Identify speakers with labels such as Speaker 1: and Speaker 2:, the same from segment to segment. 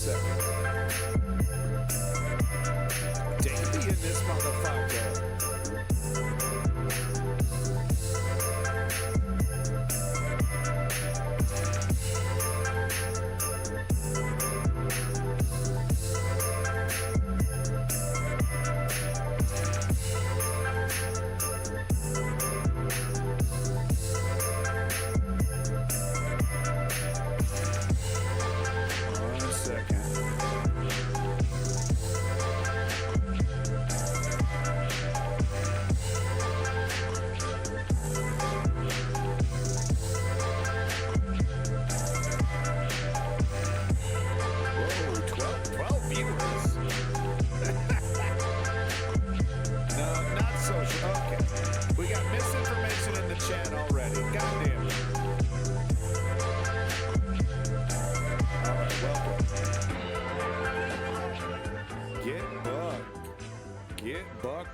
Speaker 1: second. Davey in this motherfucker.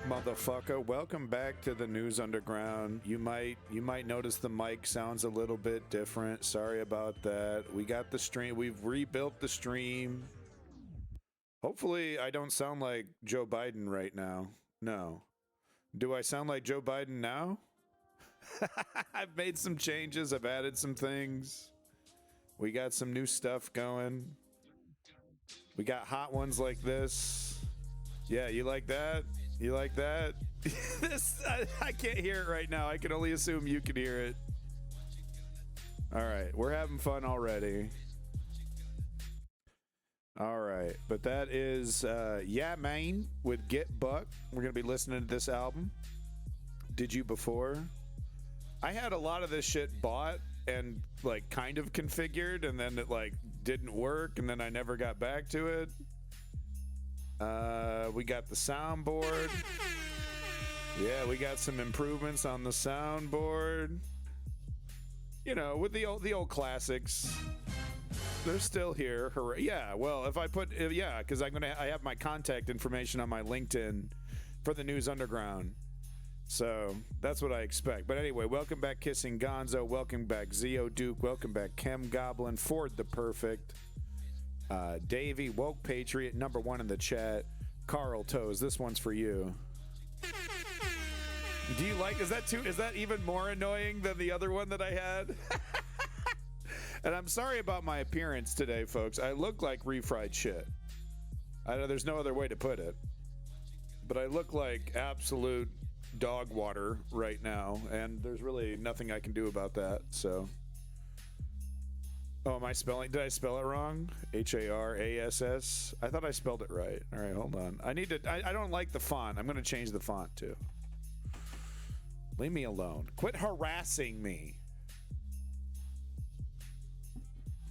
Speaker 1: Motherfucker, welcome back to the News Underground. You might notice the mic sounds a little bit different. Sorry about that. We got the stream. We've rebuilt the stream. Hopefully I don't sound like Joe Biden right now. No. Do I sound like Joe Biden now? I've made some changes. I've added some things. We got some new stuff going. We got hot ones like this. Yeah, you like that? You like that? I can't hear it right now. I can only assume you can hear it. All right, we're having fun already. All right, but that is Yeah Man with Get Buck. We're going to be listening to this album. Did you before? I had a lot of this shit bought and like kind of configured, and then it like didn't work, and then I never got back to it. We got the soundboard. Yeah, we got some improvements on the soundboard. You know, with the old classics. They're still here. Hooray. Yeah, well, if I put yeah, because I have my contact information on my LinkedIn for the News Underground. So that's what I expect. But anyway, welcome back Kissing Gonzo, welcome back Zeo Duke, welcome back Chem Goblin, Ford the Perfect, Davey, Woke Patriot, number one in the chat, Carl Toes, this one's for you. Do you like, is that even more annoying than the other one that I had? And I'm sorry about my appearance today, folks. I look like refried shit. I know there's no other way to put it. But I look like absolute dog water right now, and there's really nothing I can do about that, so. Oh, am I spelling? Did I spell it wrong? H-A-R-A-S-S? I thought I spelled it right. All right, hold on. I don't like the font. I'm going to change the font, too. Leave me alone. Quit harassing me.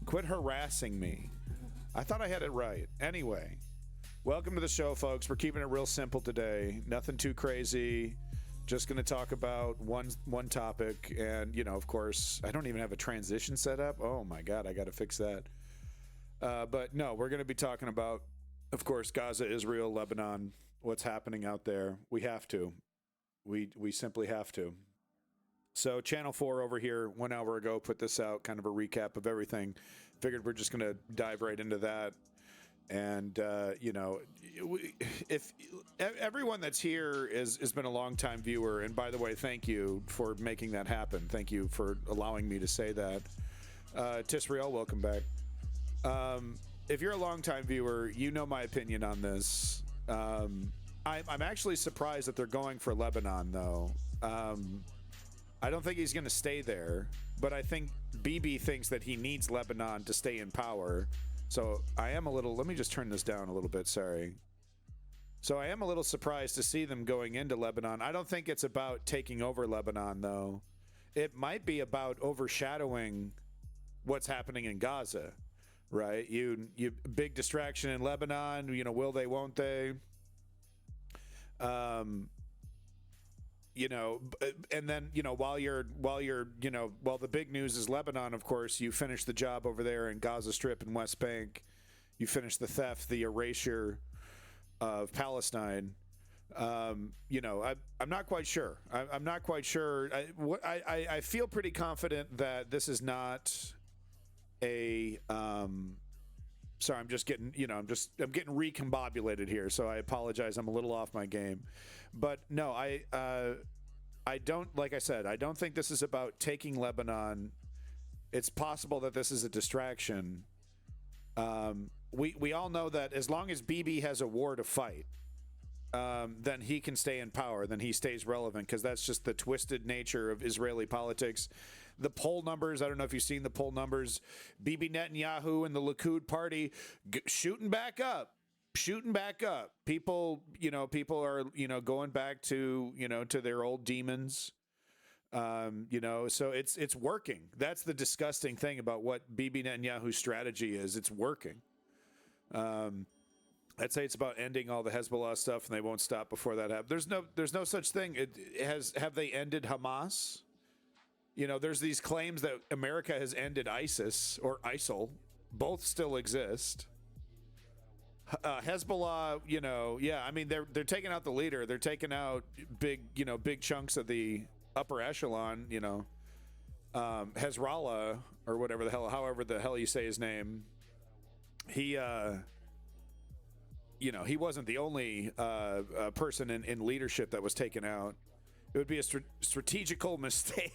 Speaker 1: Quit harassing me. I thought I had it right. Anyway, welcome to the show, folks. We're keeping it real simple today. Nothing too crazy. Just going to talk about one topic. And, you know, of course, I don't even have a transition set up. Oh, my God. I got to fix that. But, no, we're going to be talking about, of course, Gaza, Israel, Lebanon, what's happening out there. We have to. We simply have to. So Channel 4 over here 1 hour ago put this out, kind of a recap of everything. Figured we're just going to dive right into that. And, you know, if everyone that's here has been a longtime viewer, and by the way, thank you for making that happen. Thank you for allowing me to say that. Tisrael, welcome back. If you're a longtime viewer, you know my opinion on this. I'm actually surprised that they're going for Lebanon, though. I don't think he's going to stay there, but I think Bibi thinks that he needs Lebanon to stay in power. So I am a little, let me just turn this down a little bit, sorry. So I am a little surprised to see them going into Lebanon. I don't think it's about taking over Lebanon, though. It might be about overshadowing what's happening in Gaza, right? You big distraction in Lebanon, you know, will they, won't they? You know, and then, you know, while the big news is Lebanon, of course, you finish the job over there in Gaza Strip and West Bank. You finish the theft, the erasure of Palestine. You know, I'm not quite sure. I'm not quite sure. I feel pretty confident that this is not a Sorry, I'm just getting, I'm getting recombobulated here, so I apologize. I'm a little off my game. But no, I don't, like I said, I don't think this is about taking Lebanon. It's possible that this is a distraction. We all know that as long as Bibi has a war to fight, then he can stay in power, then he stays relevant, because that's just the twisted nature of Israeli politics. The poll numbers, I don't know if you've seen the poll numbers, Bibi Netanyahu and the Likud party shooting back up. People are, going back to, to their old demons. So it's working. That's the disgusting thing about what Bibi Netanyahu's strategy is. It's working. I'd say it's about ending all the Hezbollah stuff, and they won't stop before that happens. There's no such thing. Have they ended Hamas? There's these claims that America has ended ISIS or ISIL. Both still exist. Hezbollah, I mean, they're taking out the leader. They're taking out big chunks of the upper echelon. Hezbollah or whatever the hell, however the hell you say his name. He wasn't the only person in leadership that was taken out. It would be a strategical mistake,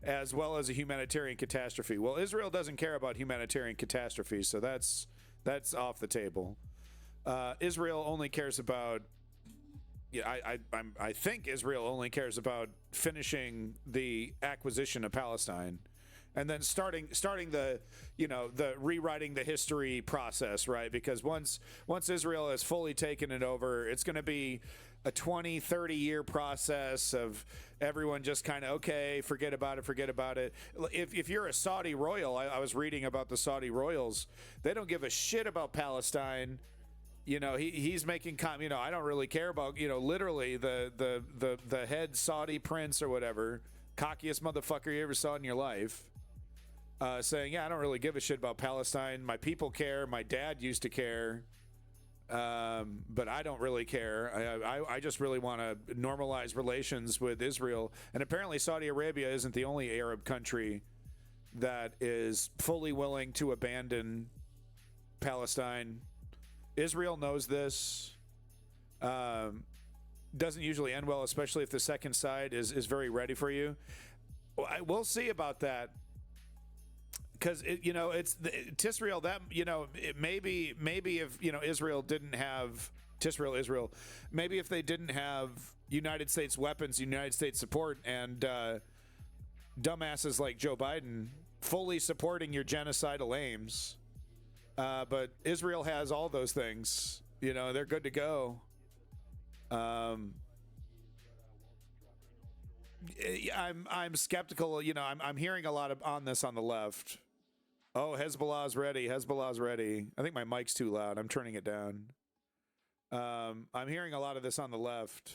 Speaker 1: as well as a humanitarian catastrophe. Well, Israel doesn't care about humanitarian catastrophes, so that's off the table. Israel only cares about. I think Israel only cares about finishing the acquisition of Palestine, and then starting the the rewriting the history process, right? Because once Israel has fully taken it over, it's going to be a 20-30 year process of everyone just kind of, okay, forget about it. If you're a Saudi royal, I was reading about the Saudi royals, they don't give a shit about Palestine. He's making I don't really care about, literally the head Saudi prince or whatever, cockiest motherfucker you ever saw in your life, saying, yeah, I don't really give a shit about Palestine. My people care. My dad used to care. But I don't really care. I just really want to normalize relations with Israel. And apparently Saudi Arabia isn't the only Arab country that is fully willing to abandon Palestine. Israel knows this. Doesn't usually end well, especially if the second side is very ready for you. We'll see about that. Because it's Tisrael, that maybe if Israel didn't have Israel, maybe if they didn't have United States weapons, United States support, and dumbasses like Joe Biden fully supporting your genocidal aims, but Israel has all those things. They're good to go. I'm skeptical. I'm hearing a lot on this on the left. Oh, Hezbollah's ready. I think my mic's too loud. I'm turning it down. I'm hearing a lot of this on the left.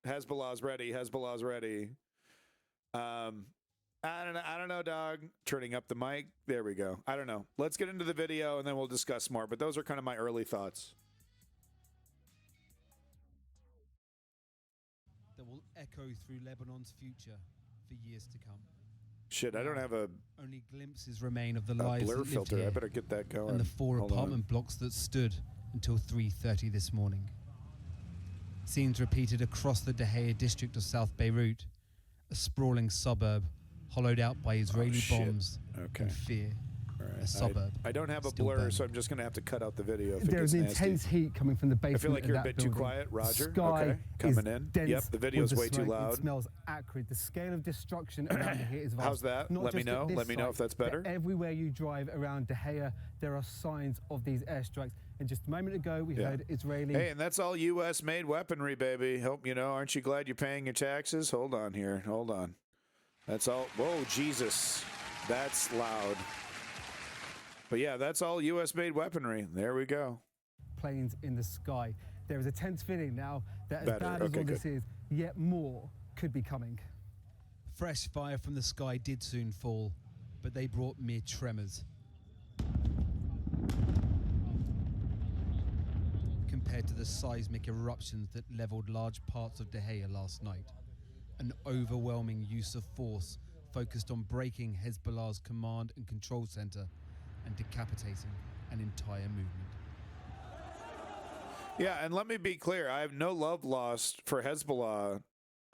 Speaker 1: Hezbollah's ready. I don't know, dog. Turning up the mic. There we go. I don't know. Let's get into the video and then we'll discuss more. But those are kind of my early thoughts.
Speaker 2: That will echo through Lebanon's future for years to come.
Speaker 1: Shit, I don't have a
Speaker 2: only glimpses remain of the lives
Speaker 1: blur
Speaker 2: that lived
Speaker 1: filter.
Speaker 2: here
Speaker 1: I better get that going.
Speaker 2: and the 4
Speaker 1: Hold
Speaker 2: apartment blocks that stood until 3:30 this morning. Scenes repeated across the Dahaya district of South Beirut, a sprawling suburb hollowed out by Israeli bombs and fear. A suburb.
Speaker 1: I don't have a
Speaker 2: still
Speaker 1: blur,
Speaker 2: burning.
Speaker 1: so I'm just going to have to cut out the video if it
Speaker 3: There's
Speaker 1: gets nasty.
Speaker 3: intense heat coming from the basement.
Speaker 1: I feel like you're a
Speaker 3: of that
Speaker 1: bit too
Speaker 3: building.
Speaker 1: quiet, Roger.
Speaker 3: Sky
Speaker 1: Okay, coming in.
Speaker 3: dense
Speaker 1: Yep, the video's
Speaker 3: with
Speaker 1: way too
Speaker 3: smoke.
Speaker 1: loud.
Speaker 3: It smells acrid. The scale of destruction around here is vast.
Speaker 1: How's that?
Speaker 3: Not
Speaker 1: Let me
Speaker 3: just at
Speaker 1: know.
Speaker 3: this
Speaker 1: Let me know
Speaker 3: site,
Speaker 1: if that's
Speaker 3: but
Speaker 1: better.
Speaker 3: everywhere you drive around Dahaya, there are signs of these airstrikes. And just a moment ago, we heard Israeli.
Speaker 1: Hey, and that's all U.S.-made weaponry, baby. Hope you know. Aren't you glad you're paying your taxes? Hold on here. Hold on. That's all. Whoa, Jesus. That's loud. But yeah, that's all U.S.-made weaponry. There we go.
Speaker 3: Planes in the sky. There is a tense feeling now that as
Speaker 1: Better.
Speaker 3: bad as
Speaker 1: Okay,
Speaker 3: all this
Speaker 1: good.
Speaker 3: is, yet more could be coming.
Speaker 2: Fresh fire from the sky did soon fall, but they brought mere tremors. Compared to the seismic eruptions that leveled large parts of Dahaya last night, an overwhelming use of force focused on breaking Hezbollah's command and control center and decapitating an entire movement.
Speaker 1: Yeah, and let me be clear. I have no love lost for Hezbollah,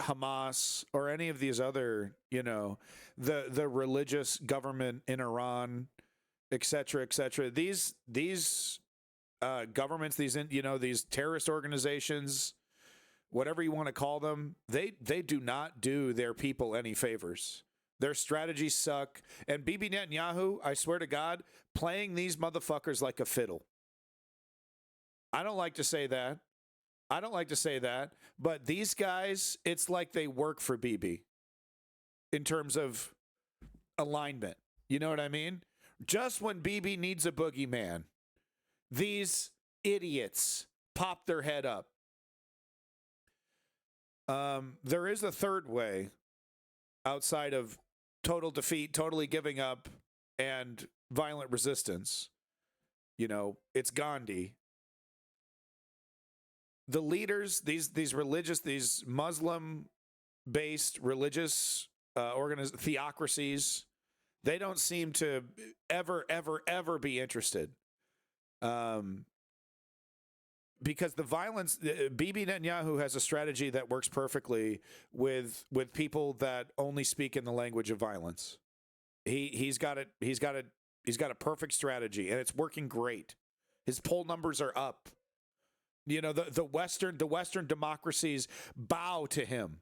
Speaker 1: Hamas, or any of these other, the religious government in Iran, et cetera, et cetera. These governments, these terrorist organizations, whatever you want to call them, they do not do their people any favors. Their strategies suck. And Bibi Netanyahu, I swear to God, playing these motherfuckers like a fiddle. I don't like to say that. But these guys, it's like they work for Bibi in terms of alignment. You know what I mean? Just when Bibi needs a boogeyman, these idiots pop their head up. There is a third way outside of total defeat, totally giving up, and violent resistance. It's Gandhi. The leaders, these religious, these Muslim-based religious theocracies, they don't seem to ever be interested. Because the violence, Bibi Netanyahu has a strategy that works perfectly with people that only speak in the language of violence. He's got a perfect strategy, and it's working great. His poll numbers are up. The Western democracies bow to him.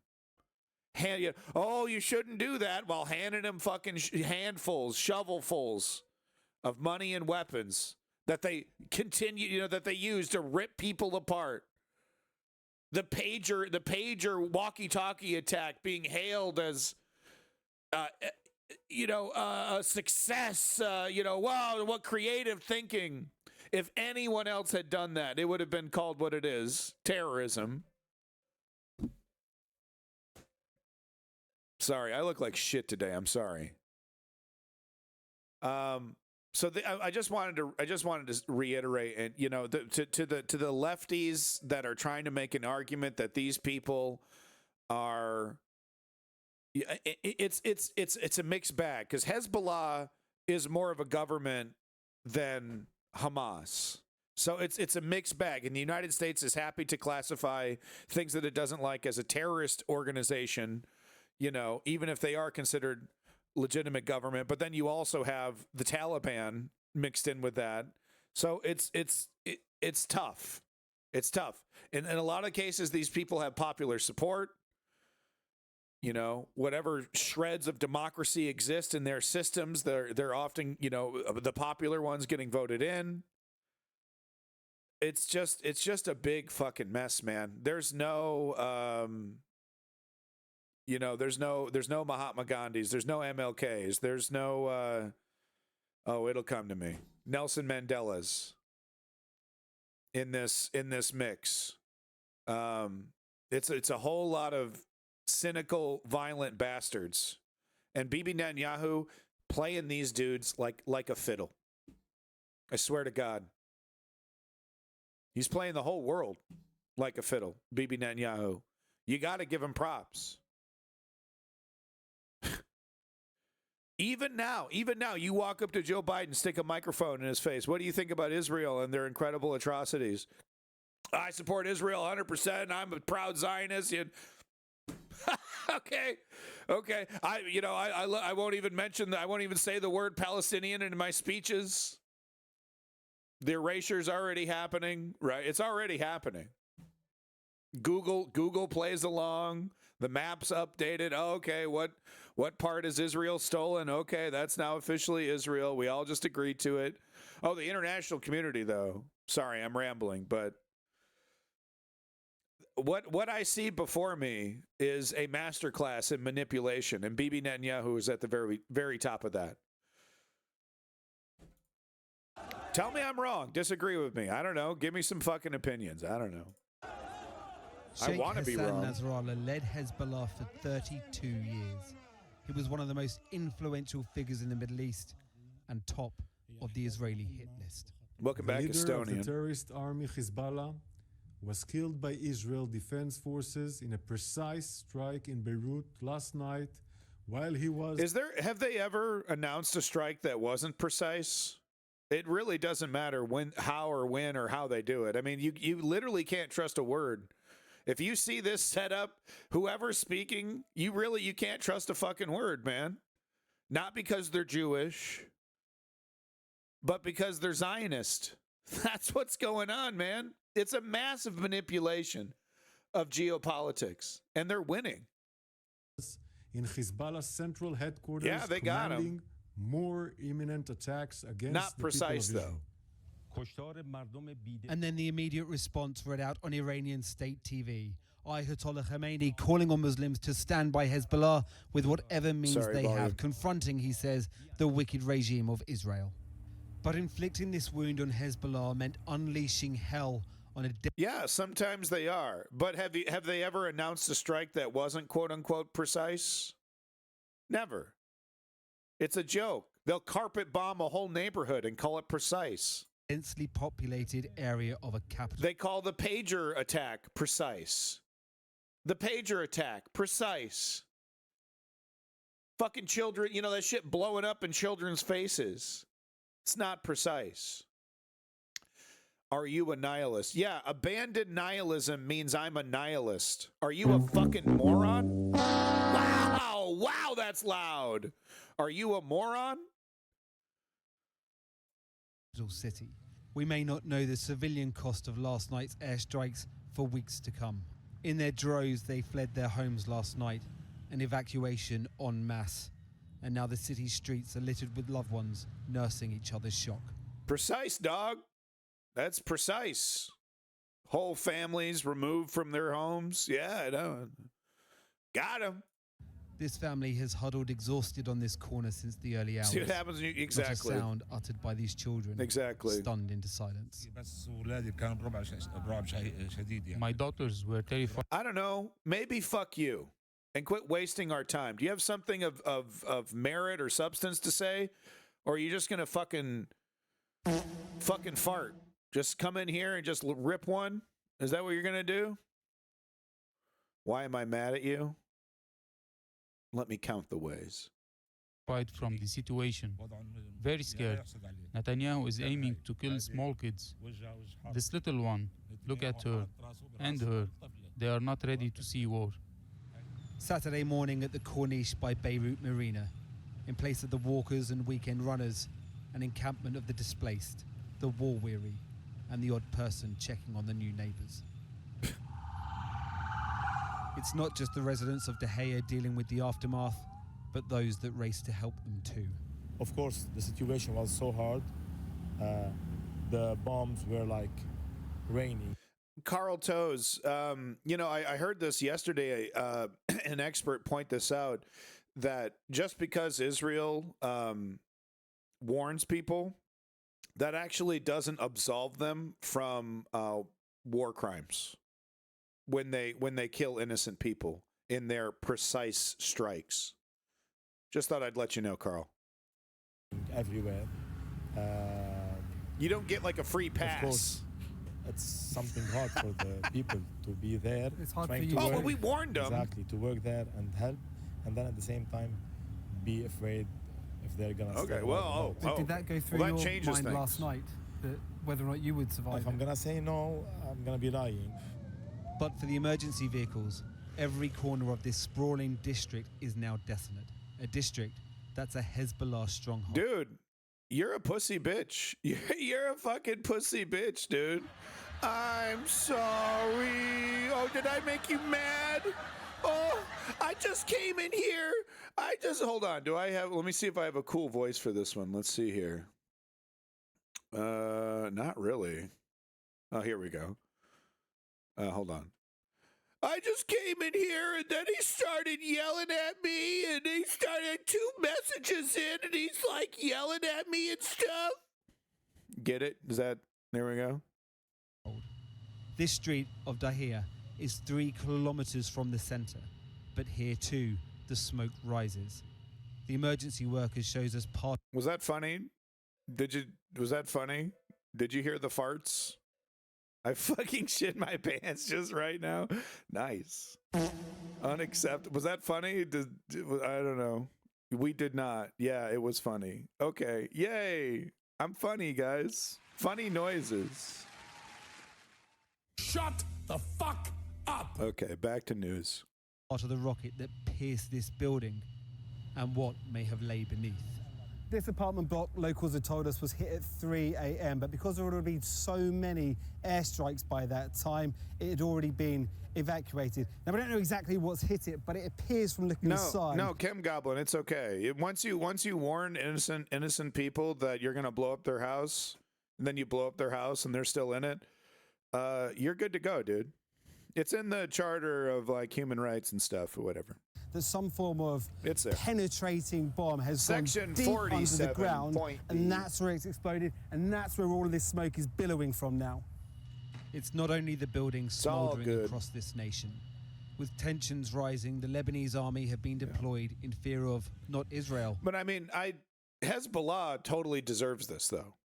Speaker 1: You shouldn't do that, while handing him fucking shovelfuls of money and weapons that they continue, that they use to rip people apart. The pager walkie-talkie attack being hailed as, a success. Wow, what creative thinking. If anyone else had done that, it would have been called what it is, terrorism. Sorry, I look like shit today. I'm sorry. So I just wanted to reiterate, and to the lefties that are trying to make an argument that these people are, it's a mixed bag, because Hezbollah is more of a government than Hamas. So it's a mixed bag, and the United States is happy to classify things that it doesn't like as a terrorist organization, even if they are considered legitimate government. But then you also have the Taliban mixed in with that. So it's tough. It's tough. In a lot of cases, these people have popular support. Whatever shreds of democracy exist in their systems, they're often, the popular ones getting voted in. It's just a big fucking mess, man. There's no there's no Mahatma Gandhis, there's no MLKs, there's no it'll come to me, Nelson Mandela's in this mix. It's a whole lot of cynical, violent bastards, and Bibi Netanyahu playing these dudes like a fiddle. I swear to God, he's playing the whole world like a fiddle. Bibi Netanyahu, you got to give him props. Even now, you walk up to Joe Biden, stick a microphone in his face. What do you think about Israel and their incredible atrocities? I support Israel 100%. I'm a proud Zionist. Okay. I won't even mention I won't even say the word Palestinian in my speeches. The erasure's already happening, right? It's already happening. Google plays along. The map's updated. Oh, okay, what part is Israel stolen? Okay, that's now officially Israel. We all just agreed to it. Oh, the international community, though. Sorry, I'm rambling, but what I see before me is a masterclass in manipulation, and Bibi Netanyahu is at the very, very top of that. Tell me I'm wrong. Disagree with me. I don't know. Give me some fucking opinions. I don't know. I want to be wrong.
Speaker 2: Sheikh Hassan Nasrallah led Hezbollah for 32 years. He was one of the most influential figures in the Middle East and top of the Israeli hit list.
Speaker 1: Welcome back,
Speaker 4: Estonian. The leader of the terrorist army Hezbollah was killed by Israel Defense Forces in a precise strike in Beirut last night while he was...
Speaker 1: Have they ever announced a strike that wasn't precise? It really doesn't matter when, how, or when, or how they do it. I mean, you literally can't trust a word. If you see this set up, whoever's speaking, you can't trust a fucking word, man. Not because they're Jewish, but because they're Zionist. That's what's going on, man. It's a massive manipulation of geopolitics, and they're winning.
Speaker 4: In Hezbollah's central headquarters,
Speaker 1: Yeah, they got 'em.
Speaker 4: commanding more imminent attacks against
Speaker 1: Not
Speaker 4: the
Speaker 1: precise,
Speaker 4: people of
Speaker 1: though.
Speaker 4: Israel.
Speaker 2: And then the immediate response read out on Iranian state TV. Ayatollah Khamenei calling on Muslims to stand by Hezbollah with whatever means
Speaker 1: Sorry,
Speaker 2: they
Speaker 1: volume.
Speaker 2: have, confronting, he says, the wicked regime of Israel. But inflicting this wound on Hezbollah meant unleashing hell on a
Speaker 1: Yeah, sometimes they are. But have they ever announced a strike that wasn't quote unquote precise? Never. It's a joke. They'll carpet bomb a whole neighborhood and call it precise.
Speaker 2: densely populated area of a capital.
Speaker 1: They call the pager attack precise. The pager attack precise. Fucking children, you know, that shit blowing up in children's faces. It's not precise. Are you a nihilist? Yeah, abandoned nihilism means I'm a nihilist. Are you a fucking moron? Wow, wow, that's loud. Are you a moron?
Speaker 2: City. We may not know the civilian cost of last night's airstrikes for weeks to come. In their droves, they fled their homes last night, an evacuation en masse. And now the city's streets are littered with loved ones nursing each other's shock.
Speaker 1: Precise, dog. That's precise. Whole families removed from their homes. Yeah, I know. Got him.
Speaker 2: This family has huddled exhausted on this corner since the early hours.
Speaker 1: See what happens when you, exactly.
Speaker 2: Not a sound uttered by these children.
Speaker 1: Exactly.
Speaker 2: Stunned into silence.
Speaker 5: My daughters were terrified.
Speaker 1: I don't know. Maybe fuck you and quit wasting our time. Do you have something of merit or substance to say? Or are you just going to fucking fart? Just come in here and just rip one? Is that what you're going to do? Why am I mad at you? Let me count the ways.
Speaker 5: From the situation. Very scared. Netanyahu is aiming to kill small kids. This little one, look at her and her. They are not ready to see war.
Speaker 2: Saturday morning at the Corniche by Beirut Marina, in place of the walkers and weekend runners, an encampment of the displaced, the war-weary, and the odd person checking on the new neighbours. It's not just the residents of De Gea dealing with the aftermath, but those that race to help them too.
Speaker 6: Of course, the situation was so hard. The bombs were like raining.
Speaker 1: Carl Toes, you know, I heard this yesterday, an expert point this out, that just because Israel warns people, that actually doesn't absolve them from war crimes when they kill innocent people in their precise strikes. Just thought I'd let you know, Carl.
Speaker 6: Everywhere.
Speaker 1: You don't get like a free pass.
Speaker 6: Of course, it's something hard for the people to be there.
Speaker 3: It's hard
Speaker 6: trying
Speaker 3: for you
Speaker 6: to
Speaker 3: to
Speaker 1: Oh,
Speaker 6: work.
Speaker 1: well, we warned them.
Speaker 6: Exactly, to work there and help, and then at the same time be afraid if they're gonna
Speaker 1: Okay,
Speaker 6: stay
Speaker 1: well,
Speaker 6: alive or not.
Speaker 3: Did that go through
Speaker 1: well, that
Speaker 3: your
Speaker 1: changes
Speaker 3: mind
Speaker 1: things.
Speaker 3: last night, that whether or not you would survive
Speaker 6: If I'm
Speaker 3: it?
Speaker 6: gonna say no, I'm gonna be lying.
Speaker 2: But for the emergency vehicles, every corner of this sprawling district is now desolate. A district that's a Hezbollah stronghold.
Speaker 1: Dude, you're a pussy bitch. You're a fucking pussy bitch, dude. I'm sorry. Oh, did I make you mad? Oh, I just came in here. Hold on. Let me see if I have a cool voice for this one. Let's see here. Not really. Oh, here we go. Hold on. I just came in here and then he started yelling at me and he started 2 messages in and he's like yelling at me and stuff. Get it? There we go.
Speaker 2: This street of Dahia is 3 kilometers from the center, but here too, the smoke rises. The emergency workers shows us part.
Speaker 1: Was that funny? Was that funny? Did you hear the farts? I fucking shit my pants just right now. Nice. Unacceptable. Was that funny? I don't know. We did not. Yeah, it was funny. Okay. Yay. I'm funny, guys. Funny noises.
Speaker 7: Shut the fuck up!
Speaker 1: Okay, back to news.
Speaker 2: Part of the rocket that pierced this building and what may have lay beneath.
Speaker 3: This apartment block, locals had told us, was hit at 3 a.m. But because there had already been so many airstrikes by that time, it had already been evacuated. Now, we don't know exactly what's hit it, but it appears from looking inside.
Speaker 1: No, Kim Goblin, it's okay. Once you warn innocent people that you're going to blow up their house, and then you blow up their house and they're still in it, you're good to go, dude. It's in the charter of like human rights and stuff or whatever.
Speaker 3: That some form of
Speaker 1: It's there.
Speaker 3: penetrating bomb has
Speaker 1: Section
Speaker 3: gone deep under the ground,
Speaker 1: 47.B.
Speaker 3: and that's where it's exploded, and that's where all of this smoke is billowing from now.
Speaker 2: It's not only the buildings
Speaker 1: all
Speaker 2: smouldering
Speaker 1: good.
Speaker 2: across this nation. With tensions rising, the Lebanese army have been deployed in fear of not Israel.
Speaker 1: But I mean, Hezbollah totally deserves this, though.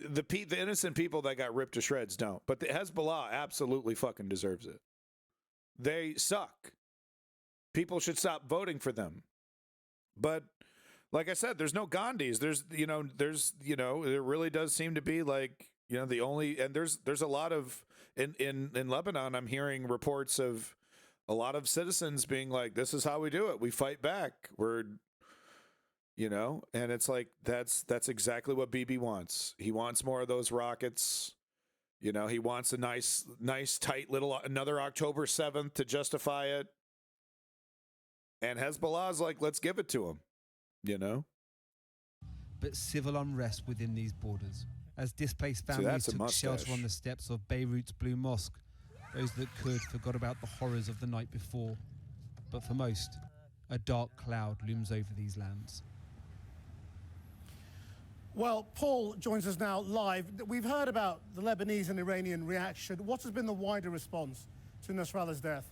Speaker 1: The innocent people that got ripped to shreds don't, but the Hezbollah absolutely fucking deserves it. They suck. People should stop voting for them. But like I said, there's no Gandhis. There really does seem to be like, the only, and there's a lot of in Lebanon, I'm hearing reports of a lot of citizens being like, this is how we do it. We fight back. And it's like, that's exactly what Bibi wants. He wants more of those rockets. He wants a nice, tight little, another October 7th to justify it. And Hezbollah's like, let's give it to him,
Speaker 2: But civil unrest within these borders, as displaced families
Speaker 1: that's a
Speaker 2: took
Speaker 1: mustache.
Speaker 2: shelter on the steps of Beirut's Blue Mosque. Those that could forgot about the horrors of the night before. But for most, a dark cloud looms over these lands.
Speaker 8: Well, Paul joins us now live. We've heard about the Lebanese and Iranian reaction. What has been the wider response to Nasrallah's death?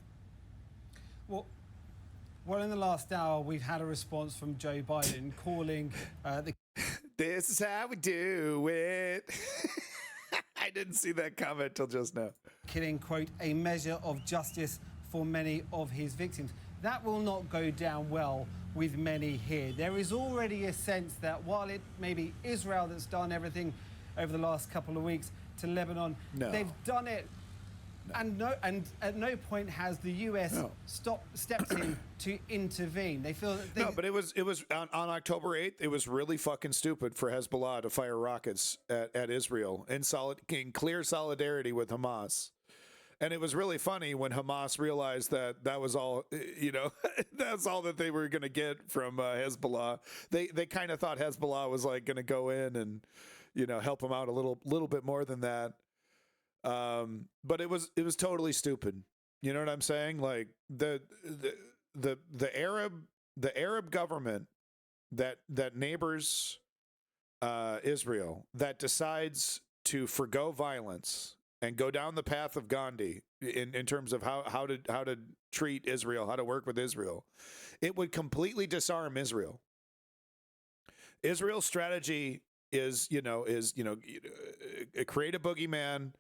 Speaker 3: Well, in the last hour, we've had a response from Joe Biden calling the
Speaker 1: This is how we do it. I didn't see that comment till just now.
Speaker 3: killing, quote, a measure of justice for many of his victims. That will not go down well with many here. There is already a sense that while it may be Israel that's done everything over the last couple of weeks to Lebanon, they've done it. And at no point has the US stepped in to intervene. They feel that
Speaker 1: No, but it was on October 8th. It was really fucking stupid for Hezbollah to fire rockets at Israel in clear solidarity with Hamas. And it was really funny when Hamas realized that was all, that's all that they were going to get from Hezbollah. They kind of thought Hezbollah was like going to go in and, help them out a little bit more than that. But it was totally stupid. You know what I'm saying? Like the Arab government that neighbors Israel, that decides to forgo violence and go down the path of Gandhi in terms of how to treat Israel, how to work with Israel, it would completely disarm Israel. Israel's strategy is create a boogeyman,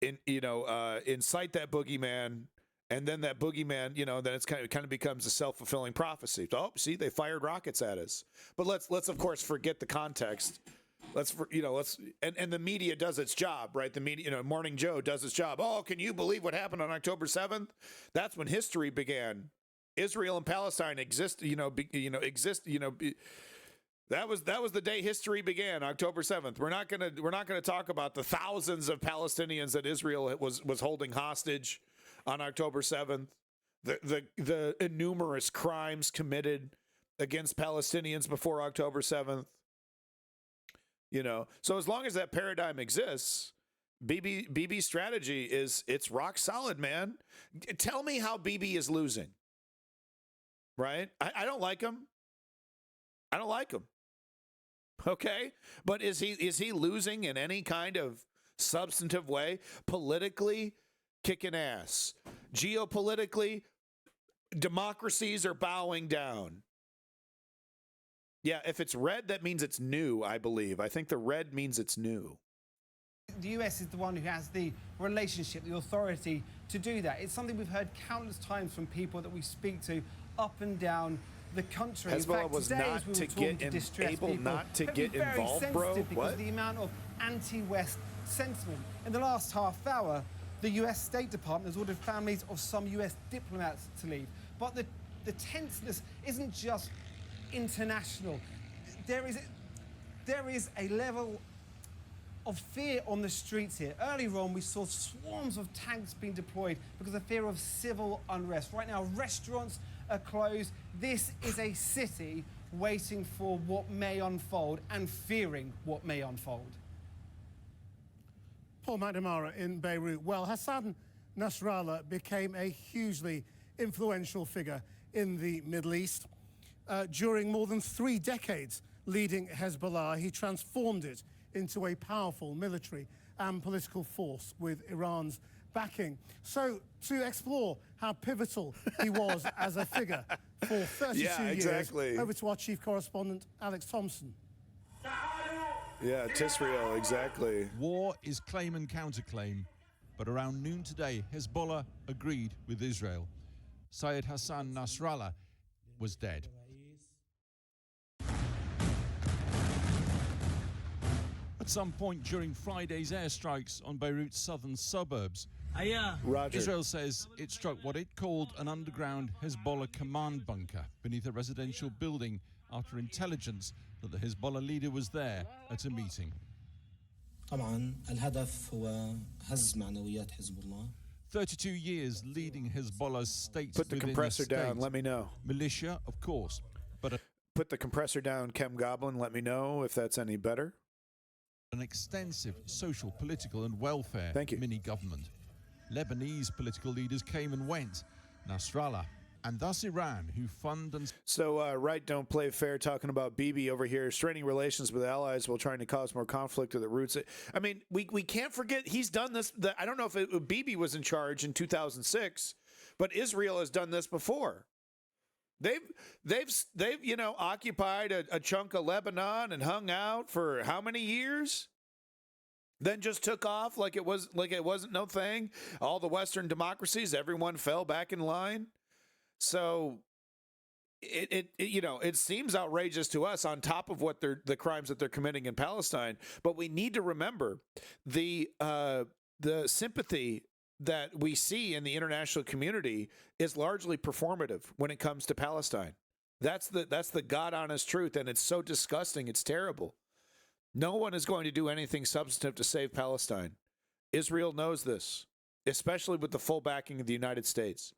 Speaker 1: incite that boogeyman, and then that boogeyman, then it's kind of becomes a self-fulfilling prophecy. Oh, see, they fired rockets at us. But let's of course forget the context. And the media does its job, right? The media, Morning Joe does its job. Oh, can you believe what happened on October 7th? That's when history began. Israel and Palestine that was the day history began, October 7th. We're not gonna talk about the thousands of Palestinians that Israel was holding hostage on October 7th. The innumerous crimes committed against Palestinians before October 7th. So as long as that paradigm exists, Bibi's strategy it's rock solid, man. Tell me how Bibi is losing. Right? I don't like him. I don't like him. Okay? But is he losing in any kind of substantive way? Politically, kicking ass. Geopolitically, democracies are bowing down. Yeah, if it's red, that means it's new, I believe. I think the red means it's new.
Speaker 3: The US is the one who has the relationship, the authority to do that. It's something we've heard countless times from people that we speak to up and down the country. In
Speaker 1: Hezbollah
Speaker 3: fact,
Speaker 1: was
Speaker 3: today,
Speaker 1: not
Speaker 3: as we
Speaker 1: to
Speaker 3: were talking
Speaker 1: get
Speaker 3: to distressed
Speaker 1: able
Speaker 3: people,
Speaker 1: not to
Speaker 3: they've been
Speaker 1: get
Speaker 3: very
Speaker 1: involved, bro?
Speaker 3: sensitive because
Speaker 1: What?
Speaker 3: of the amount of anti-West sentiment. In the last half hour, the US State Department has ordered families of some US diplomats to leave. But the tenseness isn't just international. There is a level of fear on the streets here. Earlier on, we saw swarms of tanks being deployed because of fear of civil unrest. Right now, restaurants are closed. This is a city waiting for what may unfold and fearing what may unfold.
Speaker 8: Paul McNamara in Beirut. Well, Hassan Nasrallah became a hugely influential figure in the Middle East. During more than 3 decades leading Hezbollah, he transformed it into a powerful military and political force with Iran's backing. So, to explore how pivotal he was as a figure for 32
Speaker 1: exactly.
Speaker 8: years, over to our chief correspondent, Alex Thompson.
Speaker 1: Yeah, Tisrael, exactly.
Speaker 9: War is claim and counterclaim, but around noon today, Hezbollah agreed with Israel. Syed Hassan Nasrallah was dead. At some point during Friday's airstrikes on Beirut's southern suburbs,
Speaker 1: Roger.
Speaker 9: Israel says it struck what it called an underground Hezbollah command bunker beneath a residential building after intelligence that the Hezbollah leader was there at a meeting.
Speaker 10: طبعا الهدف هو هز معنويات حزب الله.
Speaker 9: 32 years leading Hezbollah's states
Speaker 1: Put the
Speaker 9: within
Speaker 1: compressor
Speaker 9: the state.
Speaker 1: down, let me know.
Speaker 9: Militia, of course, but
Speaker 1: Put the compressor down, Chem Goblin, let me know if that's any better.
Speaker 9: an extensive social, political and welfare
Speaker 1: Thank you.
Speaker 9: mini-government. Lebanese political leaders came and went. Nasrallah and thus Iran, who fund and...
Speaker 1: So, right, don't play fair, talking about Bibi over here, straining relations with allies while trying to cause more conflict at the roots. I mean, we can't forget he's done this. I don't know if Bibi was in charge in 2006, but Israel has done this before. They've occupied a chunk of Lebanon and hung out for how many years? Then just took off like it wasn't no thing. All the Western democracies, everyone fell back in line. So it seems outrageous to us on top of what the crimes that they're committing in Palestine. But we need to remember the sympathy that we see in the international community is largely performative when it comes to Palestine. That's the God honest truth, and it's so disgusting. It's terrible. No one is going to do anything substantive to save Palestine. Israel knows this, especially with the full backing of the United States.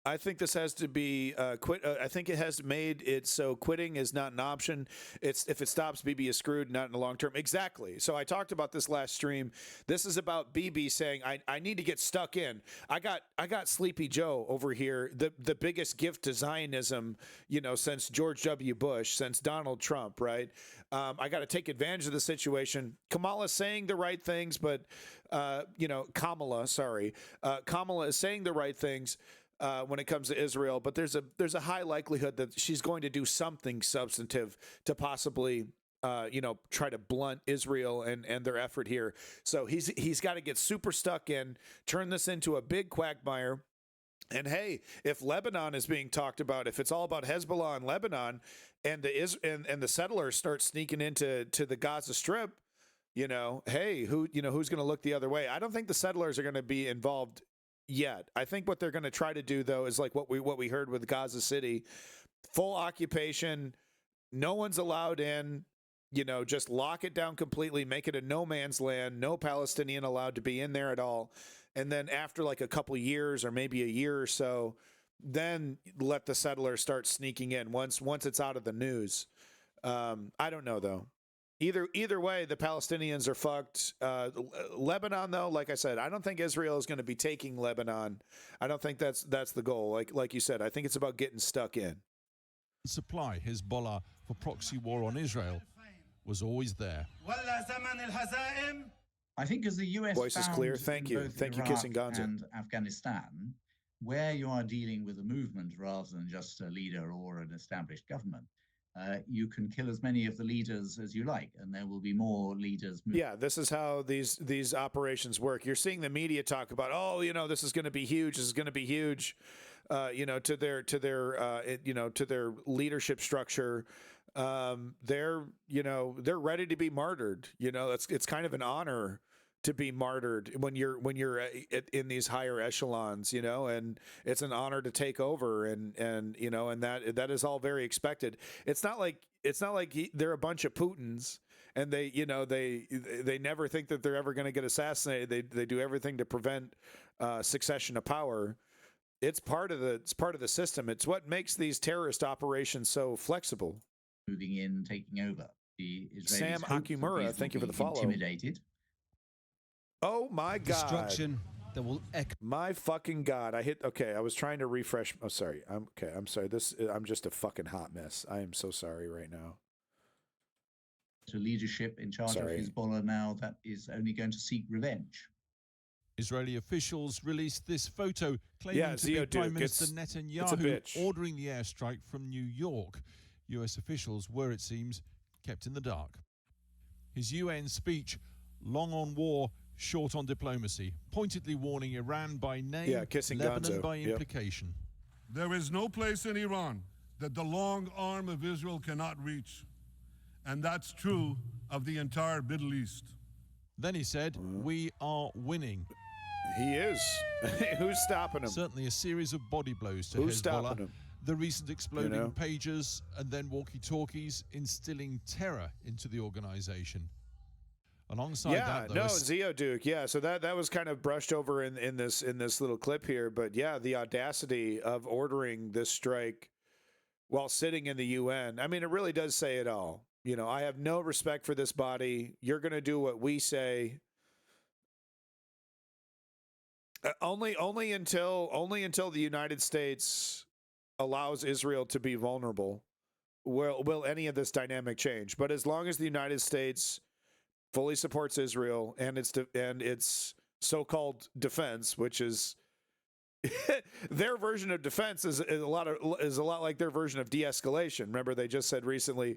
Speaker 1: I think this has to be quit. I think it has made it so quitting is not an option. If it stops, Bibi is screwed, not in the long term. Exactly. So I talked about this last stream. This is about Bibi saying, I need to get stuck in. I got Sleepy Joe over here, the biggest gift to Zionism, since George W. Bush, since Donald Trump, right? I got to take advantage of the situation. Kamala's saying the right things, but Kamala is saying the right things when it comes to Israel, but there's a high likelihood that she's going to do something substantive to possibly try to blunt Israel and their effort here. So he's got to get super stuck in, turn this into a big quagmire. And hey, if Lebanon is being talked about, if it's all about Hezbollah and Lebanon, and the settlers start sneaking into the Gaza Strip, hey, who's going to look the other way? I don't think the settlers are going to be involved yet. I think what they're going to try to do, though, is like what we heard with Gaza City, full occupation, no one's allowed in, just lock it down completely, make it a no man's land, no Palestinian allowed to be in there at all. And then after like a couple years or maybe a year or so, then let the settlers start sneaking in once it's out of the news. I don't know, though. Either way, the Palestinians are fucked. Lebanon, though, like I said, I don't think Israel is going to be taking Lebanon. I don't think that's the goal. Like you said, I think it's about getting stuck in.
Speaker 9: Supply Hezbollah for proxy war on Israel was always there.
Speaker 11: I think as the US
Speaker 1: Voice is clear. Thank you. Thank you, Kissing Gonzo.
Speaker 11: And Afghanistan, where you are dealing with a movement rather than just a leader or an established government, you can kill as many of the leaders as you like, and there will be more leaders.
Speaker 1: Yeah, this is how these operations work. You're seeing the media talk about, oh, this is going to be huge. This is going to be huge. To their leadership structure. They're ready to be martyred. It's kind of an honor to be martyred when you're in these higher echelons, and it's an honor to take over, and that is all very expected. It's not like they're a bunch of Putins and they never think that they're ever going to get assassinated. They do everything to prevent succession of power. It's part of the system. It's what makes these terrorist operations so flexible.
Speaker 11: Moving in, taking over. The Israelis
Speaker 1: Sam
Speaker 11: hope that
Speaker 1: Akumura,
Speaker 11: these
Speaker 1: thank you
Speaker 11: will
Speaker 1: for the
Speaker 11: be
Speaker 1: follow.
Speaker 11: Intimidated.
Speaker 1: Oh my God!
Speaker 2: Destruction that will echo.
Speaker 1: My fucking God! I was trying to refresh. Oh, sorry. I'm sorry. I'm just a fucking hot mess. I am so sorry right now.
Speaker 11: To leadership in charge of Hezbollah now that is only going to seek revenge.
Speaker 9: Israeli officials released this photo claiming to be Prime Minister Netanyahu ordering the airstrike from New York. US officials were, it seems, kept in the dark. His UN speech, long on war, short on diplomacy, pointedly warning Iran by name,
Speaker 1: kissing
Speaker 9: Lebanon
Speaker 1: Gonzo.
Speaker 9: by implication.
Speaker 7: There is no place in Iran that the long arm of Israel cannot reach. And that's true of the entire Middle East.
Speaker 9: Then he said, we are winning.
Speaker 1: He is. Who's stopping him?
Speaker 9: Certainly a series of body blows to
Speaker 1: Who's
Speaker 9: Hezbollah.
Speaker 1: stopping him?
Speaker 9: The recent exploding pagers and then walkie-talkies instilling terror into the organization. Alongside that, though,
Speaker 1: Zeoduke. Yeah, so that was kind of brushed over in this little clip here, but yeah, the audacity of ordering this strike while sitting in the UN. I mean, it really does say it all. I have no respect for this body. You're going to do what we say. Only until the United States allows Israel to be vulnerable will any of this dynamic change. But as long as the United States fully supports Israel and its so-called defense, which is their version of defense, is a lot like their version of de-escalation. Remember, they just said recently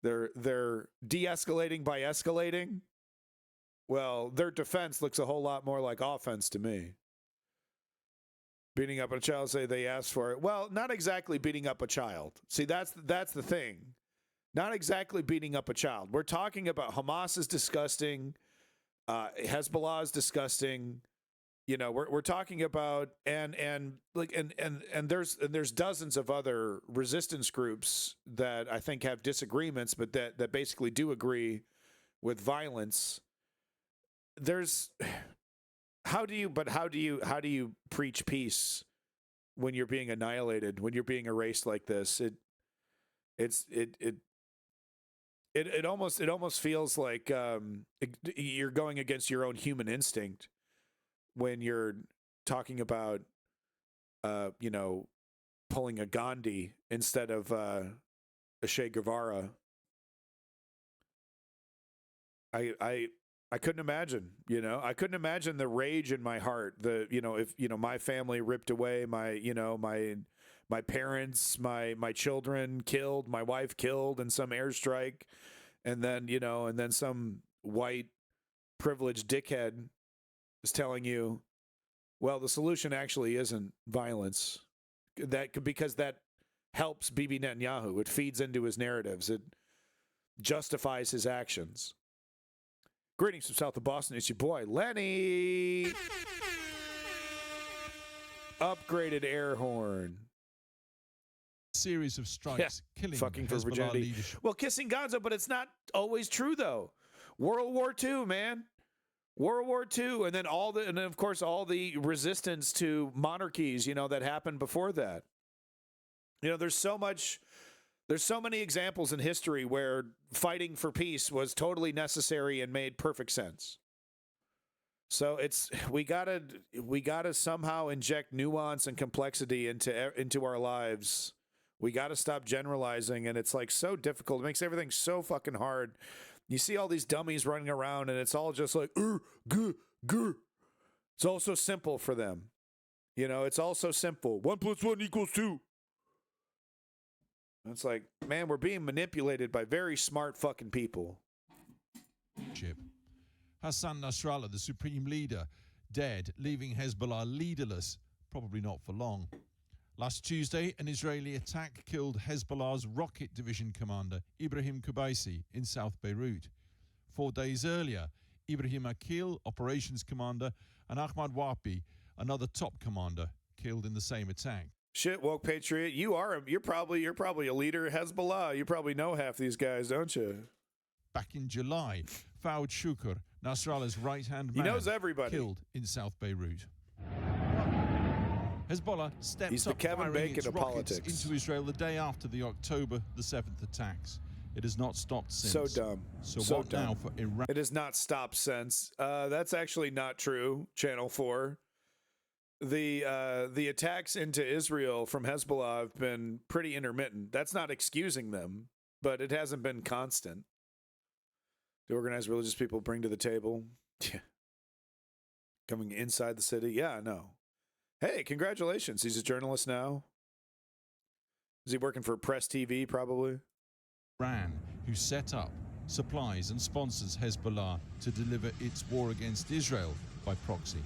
Speaker 1: they're de-escalating by escalating. Well, their defense looks a whole lot more like offense to me. Beating up a child, say they asked for it. Well, not exactly beating up a child. See, that's the thing. Not exactly beating up a child. We're talking about Hamas is disgusting. Hezbollah is disgusting. We're talking about and there's dozens of other resistance groups that I think have disagreements, but that basically do agree with violence. How do you preach peace when you're being annihilated, when you're being erased like this? It almost feels like you're going against your own human instinct when you're talking about pulling a Gandhi instead of a Che Guevara. I couldn't imagine, I couldn't imagine the rage in my heart. If my family ripped away, my parents, my children killed, my wife killed in some airstrike, and then some white privileged dickhead is telling you, well, the solution actually isn't violence. Because that helps Bibi Netanyahu. It feeds into his narratives. It justifies his actions. Greetings from south of Boston. It's your boy, Lenny. Upgraded air horn.
Speaker 9: Series of strikes killing
Speaker 1: fucking for
Speaker 9: Hezbollah
Speaker 1: virginity.
Speaker 9: leadership.
Speaker 1: Well, kissing Gonzo, but it's not always true, though. World War II, man. World War II, and then of course all the resistance to monarchies, that happened before that. There's so many examples in history where fighting for peace was totally necessary and made perfect sense. So we gotta somehow inject nuance and complexity into our lives. We gotta stop generalizing, and it's like so difficult. It makes everything so fucking hard. You see all these dummies running around, and it's all just like, It's all so simple for them. It's all so simple. 1 + 1 = 2. It's like, man, we're being manipulated by very smart fucking people.
Speaker 9: Hassan Nasrallah, the supreme leader, dead, leaving Hezbollah leaderless, probably not for long. Last Tuesday, an Israeli attack killed Hezbollah's rocket division commander, Ibrahim Kubaisi, in South Beirut. 4 days earlier, Ibrahim Akil, operations commander, and Ahmad Wapi, another top commander, killed in the same attack.
Speaker 1: Shit, woke patriot, you're probably a leader of Hezbollah. You probably know half these guys, don't you?
Speaker 9: Back in July, Fouad Shukr, Nasrallah's right-hand man,
Speaker 1: he knows everybody,
Speaker 9: killed in South Beirut. Hezbollah stepped
Speaker 1: He's the
Speaker 9: up
Speaker 1: Kevin
Speaker 9: firing
Speaker 1: Bacon
Speaker 9: its
Speaker 1: of
Speaker 9: rockets
Speaker 1: politics.
Speaker 9: into Israel the day after the October the 7th attacks. It has not stopped since.
Speaker 1: So dumb.
Speaker 9: So what
Speaker 1: dumb.
Speaker 9: now for Iran?
Speaker 1: It has not stopped since. That's actually not true, Channel 4. The attacks into Israel from Hezbollah have been pretty intermittent. That's not excusing them, but it hasn't been constant. The organized religious people bring to the table. Yeah. Coming inside the city. Yeah, no. Hey, congratulations. He's a journalist now. Is he working for Press TV, probably?
Speaker 9: Iran, who set up, supplies and sponsors Hezbollah to deliver its war against Israel by proxy.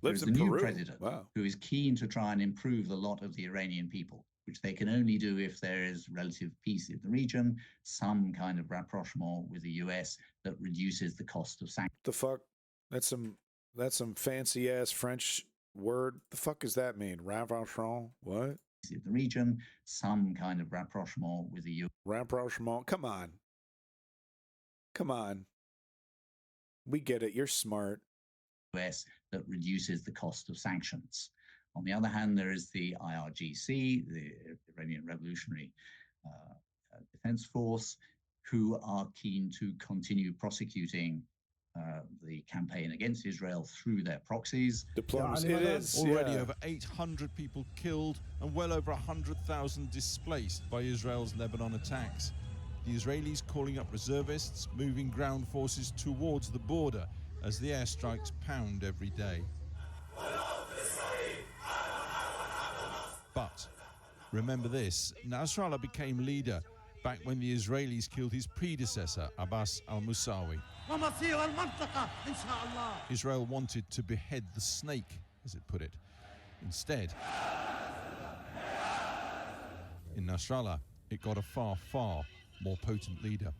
Speaker 1: Lives
Speaker 11: There's
Speaker 1: in
Speaker 11: a new
Speaker 1: Peru.
Speaker 11: president who is keen to try and improve the lot of the Iranian people, which they can only do if there is relative peace in the region, some kind of rapprochement with the US that reduces the cost of sanctions.
Speaker 1: The fuck? That's some fancy ass French word. The fuck does that mean? Rapprochement? What?
Speaker 11: In the region, some kind of rapprochement with the US.
Speaker 1: Rapprochement? Come on. Come on. We get it. You're smart.
Speaker 11: US that reduces the cost of sanctions. On the other hand, there is the IRGC, the Iranian Revolutionary Defense Force, who are keen to continue prosecuting the campaign against Israel through their proxies.
Speaker 1: Diplomacy. It is.
Speaker 9: Already over 800 people killed and well over 100,000 displaced by Israel's Lebanon attacks. The Israelis calling up reservists, moving ground forces towards the border as the airstrikes pound every day. But remember this, Nasrallah became leader back when the Israelis killed his predecessor, Abbas al-Musawi. Israel wanted to behead the snake, as it put it. Instead, in Nasrallah, it got a far, far more potent leader.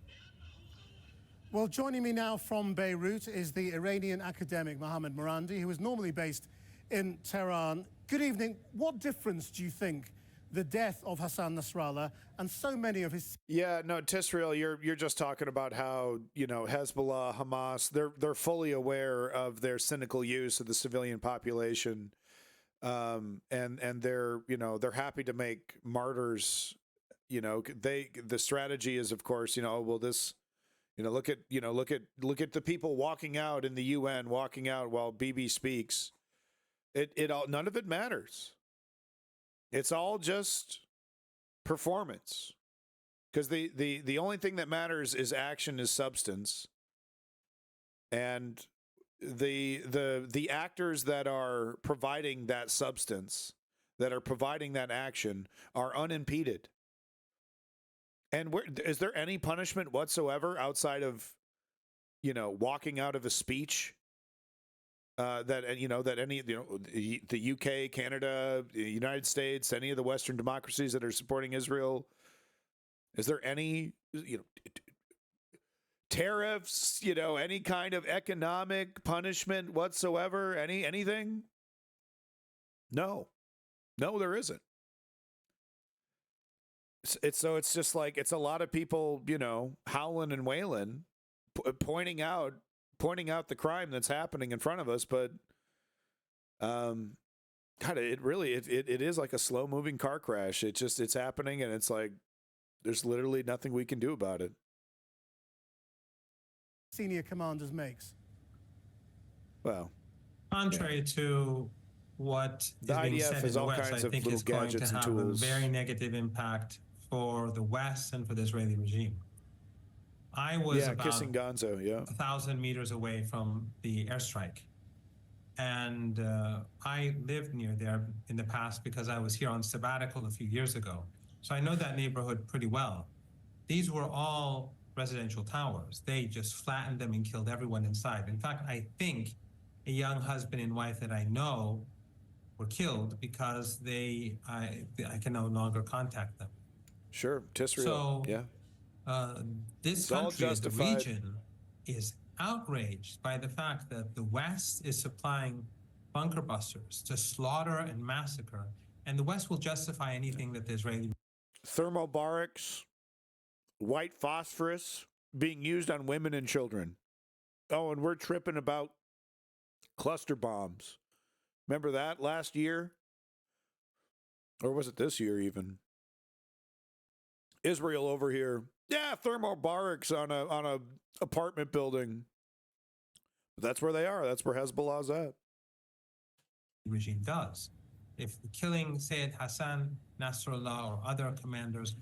Speaker 8: Well, joining me now from Beirut is the Iranian academic Mohammad Morandi, who is normally based in Tehran. Good evening. What difference do you think the death of Hassan Nasrallah and so many of his...
Speaker 1: Yeah, no, Tisrael, you're just talking about how, you know, Hezbollah, Hamas, they're fully aware of their cynical use of the civilian population. And they're, you know, they're happy to make martyrs. You know, the strategy is, of course, you know, well, this... You know, look at the people walking out in the UN, walking out while Bibi speaks. It all, none of it matters. It's all just performance. Because the only thing that matters is action, is substance. And the actors that are providing that substance, that are providing that action, are unimpeded. And is there any punishment whatsoever outside of, you know, walking out of a speech? That any, you know, the UK, Canada, the United States, any of the Western democracies that are supporting Israel, is there any, you know, tariffs, you know, any kind of economic punishment whatsoever? Anything? No, there isn't. It's just like, it's a lot of people, you know, howling and wailing, pointing out the crime that's happening in front of us. But, God, it is like a slow moving car crash. It's happening. And it's like, there's literally nothing we can do about it.
Speaker 8: Senior commanders makes.
Speaker 1: Well,
Speaker 12: contrary to what is
Speaker 1: the
Speaker 12: being
Speaker 1: IDF
Speaker 12: said in
Speaker 1: has
Speaker 12: the
Speaker 1: all
Speaker 12: West,
Speaker 1: kinds
Speaker 12: I
Speaker 1: of
Speaker 12: think
Speaker 1: little
Speaker 12: it's going to
Speaker 1: gadgets and
Speaker 12: have a
Speaker 1: tools.
Speaker 12: very negative impact for the West and for the Israeli regime. I was about
Speaker 1: kissing Gonzo,
Speaker 12: 1,000 meters away from the airstrike. And I lived near there in the past because I was here on sabbatical a few years ago. So I know that neighborhood pretty well. These were all residential towers. They just flattened them and killed everyone inside. In fact, I think a young husband and wife that I know were killed because I can no longer contact them.
Speaker 1: Sure, Tisrael.
Speaker 12: So,
Speaker 1: yeah.
Speaker 12: This country, the region, is outraged by the fact that the West is supplying bunker busters to slaughter and massacre, and the West will justify anything that the Israeli...
Speaker 1: Thermobarics, white phosphorus being used on women and children. Oh, and we're tripping about cluster bombs. Remember that last year? Or was it this year even? Israel over here. Yeah, thermobarics on a apartment building. But that's where they are. That's where Hezbollah's at.
Speaker 12: Regime does. If killing Sayyid Hassan Nasrallah or other commanders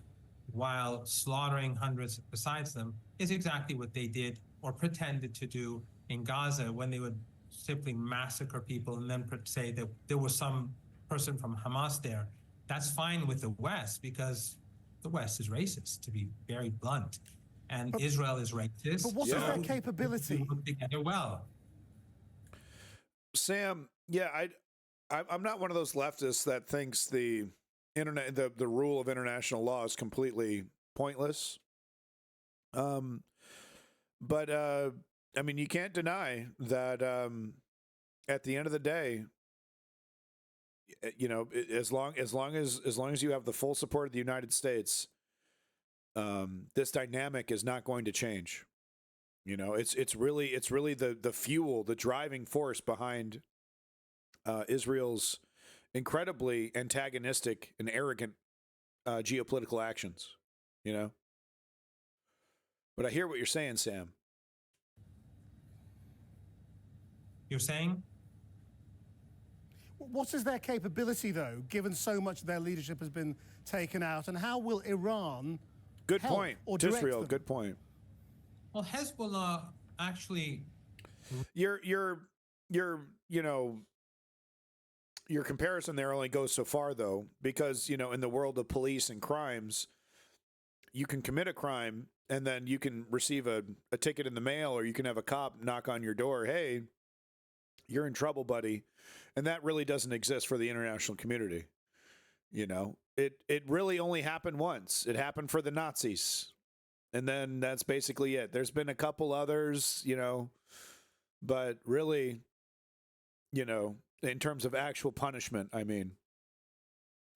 Speaker 12: while slaughtering hundreds besides them is exactly what they did or pretended to do in Gaza when they would simply massacre people and then say that there was some person from Hamas there. That's fine with the West because the West is racist, to be very blunt, and Israel is racist.
Speaker 8: But what's their capability?
Speaker 12: Together well.
Speaker 1: Sam, yeah, I'm not one of those leftists that thinks the internet, the rule of international law is completely pointless. But I mean, you can't deny that at the end of the day, you know, as long as you have the full support of the United States, this dynamic is not going to change. You know, it's really the fuel, the driving force behind Israel's incredibly antagonistic and arrogant geopolitical actions. You know, but I hear what you're saying, Sam.
Speaker 12: You're saying?
Speaker 8: What is their capability, though, given so much of their leadership has been taken out? And how will Iran
Speaker 1: Good
Speaker 8: help
Speaker 1: point.
Speaker 8: or direct
Speaker 1: Israel,
Speaker 8: them?
Speaker 1: good point.
Speaker 12: Well, Hezbollah actually...
Speaker 1: Your you know, your comparison there only goes so far, though, because, you know, in the world of police and crimes, you can commit a crime and then you can receive a ticket in the mail, or you can have a cop knock on your door. Hey, you're in trouble, buddy. And that really doesn't exist for the international community. You know, it really only happened once. It happened for the Nazis. And then that's basically it. There's been a couple others, you know, but really, you know, in terms of actual punishment, I mean,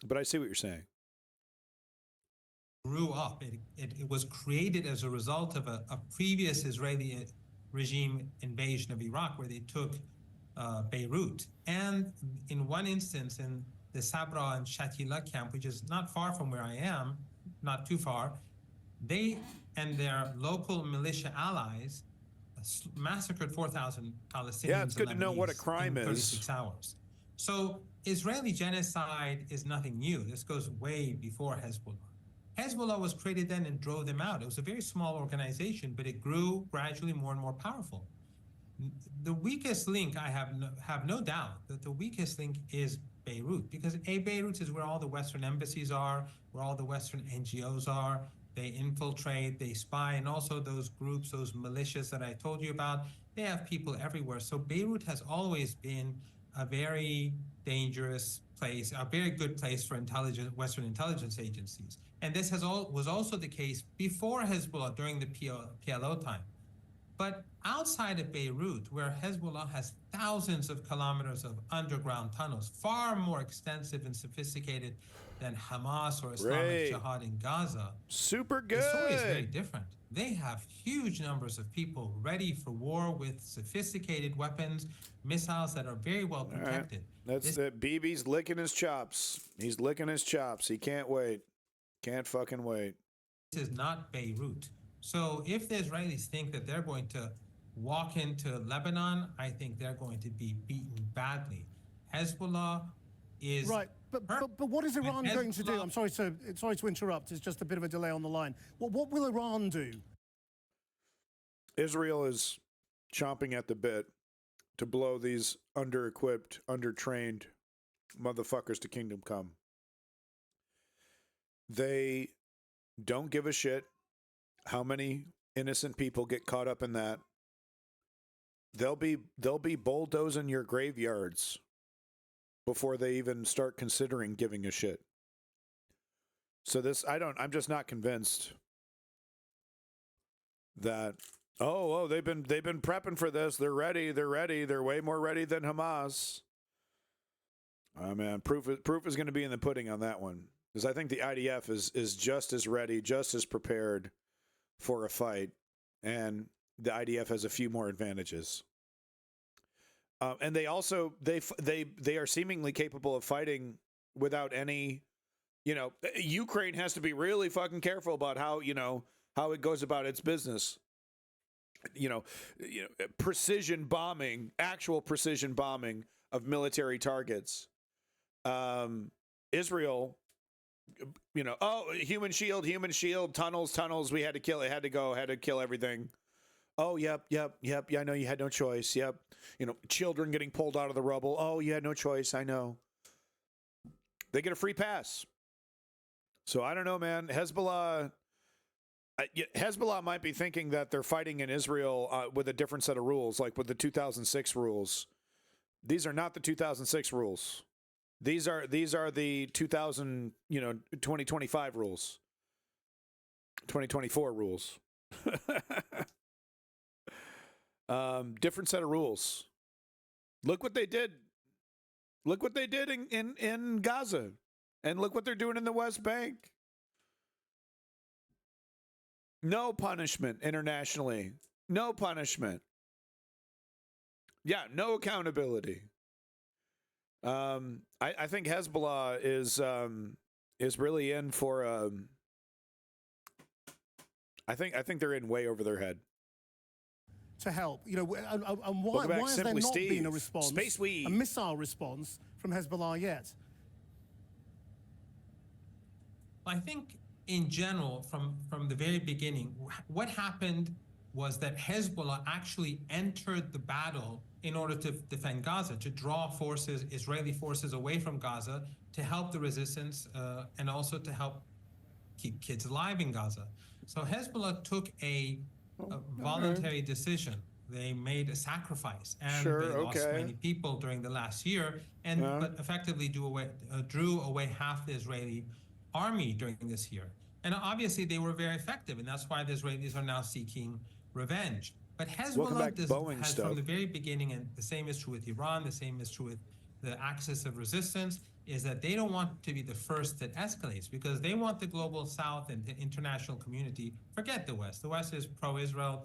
Speaker 1: but I see what you're saying.
Speaker 12: Grew up. It was created as a result of a previous Israeli regime invasion of Iraq, where they took Beirut. And in one instance, in the Sabra and Shatila camp, which is not far from where I am, not too far, they and their local militia allies massacred 4,000 Palestinians.
Speaker 1: Yeah, it's good to know what a crime
Speaker 12: in
Speaker 1: is.
Speaker 12: 36 hours. So Israeli genocide is nothing new. This goes way before Hezbollah. Hezbollah was created then and drove them out. It was a very small organization, but it grew gradually more and more powerful. The weakest link, I have no doubt that the weakest link is Beirut, because Beirut is where all the Western embassies are, where all the Western NGOs are. They infiltrate, they spy, and also those groups, those militias that I told you about, they have people everywhere. So Beirut has always been a very dangerous place, a very good place for Western intelligence agencies. And this was also the case before Hezbollah, during the PLO time. But outside of Beirut, where Hezbollah has thousands of kilometers of underground tunnels, far more extensive and sophisticated than Hamas or Islamic Jihad in Gaza.
Speaker 1: Super good.
Speaker 12: The story is very different. They have huge numbers of people ready for war with sophisticated weapons, missiles that are very well protected.
Speaker 1: Right. That's it. BB's licking his chops. He's licking his chops. He can't wait. Can't fucking wait.
Speaker 12: This is not Beirut. So if the Israelis think that they're going to walk into Lebanon, I think they're going to be beaten badly. Hezbollah is...
Speaker 8: Right, but what is Iran going to do? I'm sorry to interrupt. It's just a bit of a delay on the line. What will Iran do?
Speaker 1: Israel is chomping at the bit to blow these under-equipped, under-trained motherfuckers to kingdom come. They don't give a shit how many innocent people get caught up in that. They'll be bulldozing your graveyards before they even start considering giving a shit. So I'm just not convinced that they've been prepping for this. They're ready. They're way more ready than Hamas. Oh man, proof is going to be in the pudding on that one, because I think the IDF is just as ready, just as prepared for a fight, and the IDF has a few more advantages. And they also they are seemingly capable of fighting without any, Ukraine has to be really fucking careful about how it goes about its business. Precision bombing, actual precision bombing of military targets. Israel, human shield, tunnels. We had to kill it. Had to kill everything. Oh, yep. Yeah, I know you had no choice. Yep. Children getting pulled out of the rubble. Oh, you had no choice. I know. They get a free pass. So I don't know, man. Hezbollah might be thinking that they're fighting in Israel with a different set of rules, like with the 2006 rules. These are not the 2006 rules. These are the 2025 rules. 2024 rules. Different set of rules. Look what they did. Look what they did in Gaza. And look what they're doing in the West Bank. No punishment internationally. No punishment. Yeah, no accountability. I think Hezbollah is really in for I think they're in way over their head.
Speaker 8: To help, and why has there not been a response, a missile response from Hezbollah yet?
Speaker 12: I think in general, from the very beginning, what happened was that Hezbollah actually entered the battle in order to defend Gaza, to draw Israeli forces away from Gaza, to help the resistance, and also to help keep kids alive in Gaza. So Hezbollah took a voluntary decision. They made a sacrifice, and they lost many people during the last year, but effectively drew away half the Israeli army during this year. And obviously they were very effective, and that's why the Israelis are now seeking revenge. But Hezbollah has from the very beginning, and the same is true with Iran, the same is true with the axis of resistance, is that they don't want to be the first that escalates, because they want the global South and the international community, forget the West. The West is pro-Israel,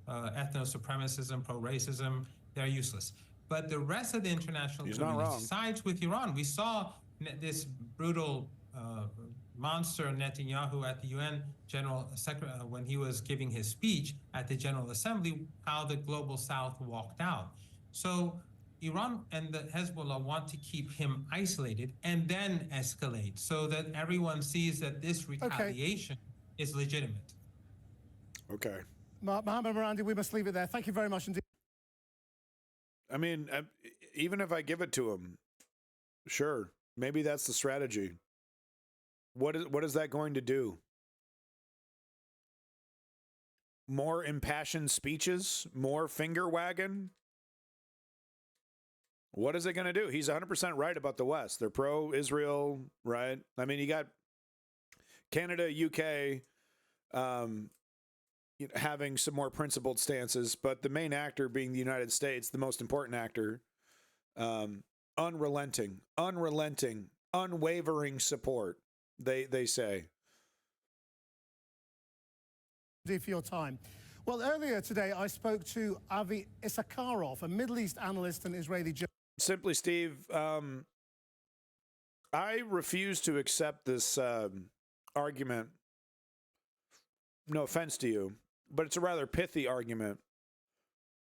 Speaker 12: ethno-supremacism, pro-racism. They're useless. But the rest of the international community sides with Iran. We saw this brutal monster Netanyahu at the UN General Secretary, when he was giving his speech at the General Assembly, how the global South walked out. So Iran and the Hezbollah want to keep him isolated and then escalate, so that everyone sees that this retaliation is legitimate.
Speaker 1: Okay.
Speaker 8: Mohammed Marandi, we must leave it there. Thank you very much indeed.
Speaker 1: I mean, even if I give it to him, sure, maybe that's the strategy. What is that going to do? More impassioned speeches? More finger wagging? What is it going to do? He's 100% right about the West. They're pro-Israel, right? I mean, you got Canada, UK, having some more principled stances, but the main actor being the United States, the most important actor, unrelenting, unwavering support. They say.
Speaker 8: For your time. Well, earlier today, I spoke to Avi Issakarov, a Middle East analyst and Israeli journalist.
Speaker 1: Simply, Steve, I refuse to accept this argument. No offense to you, but it's a rather pithy argument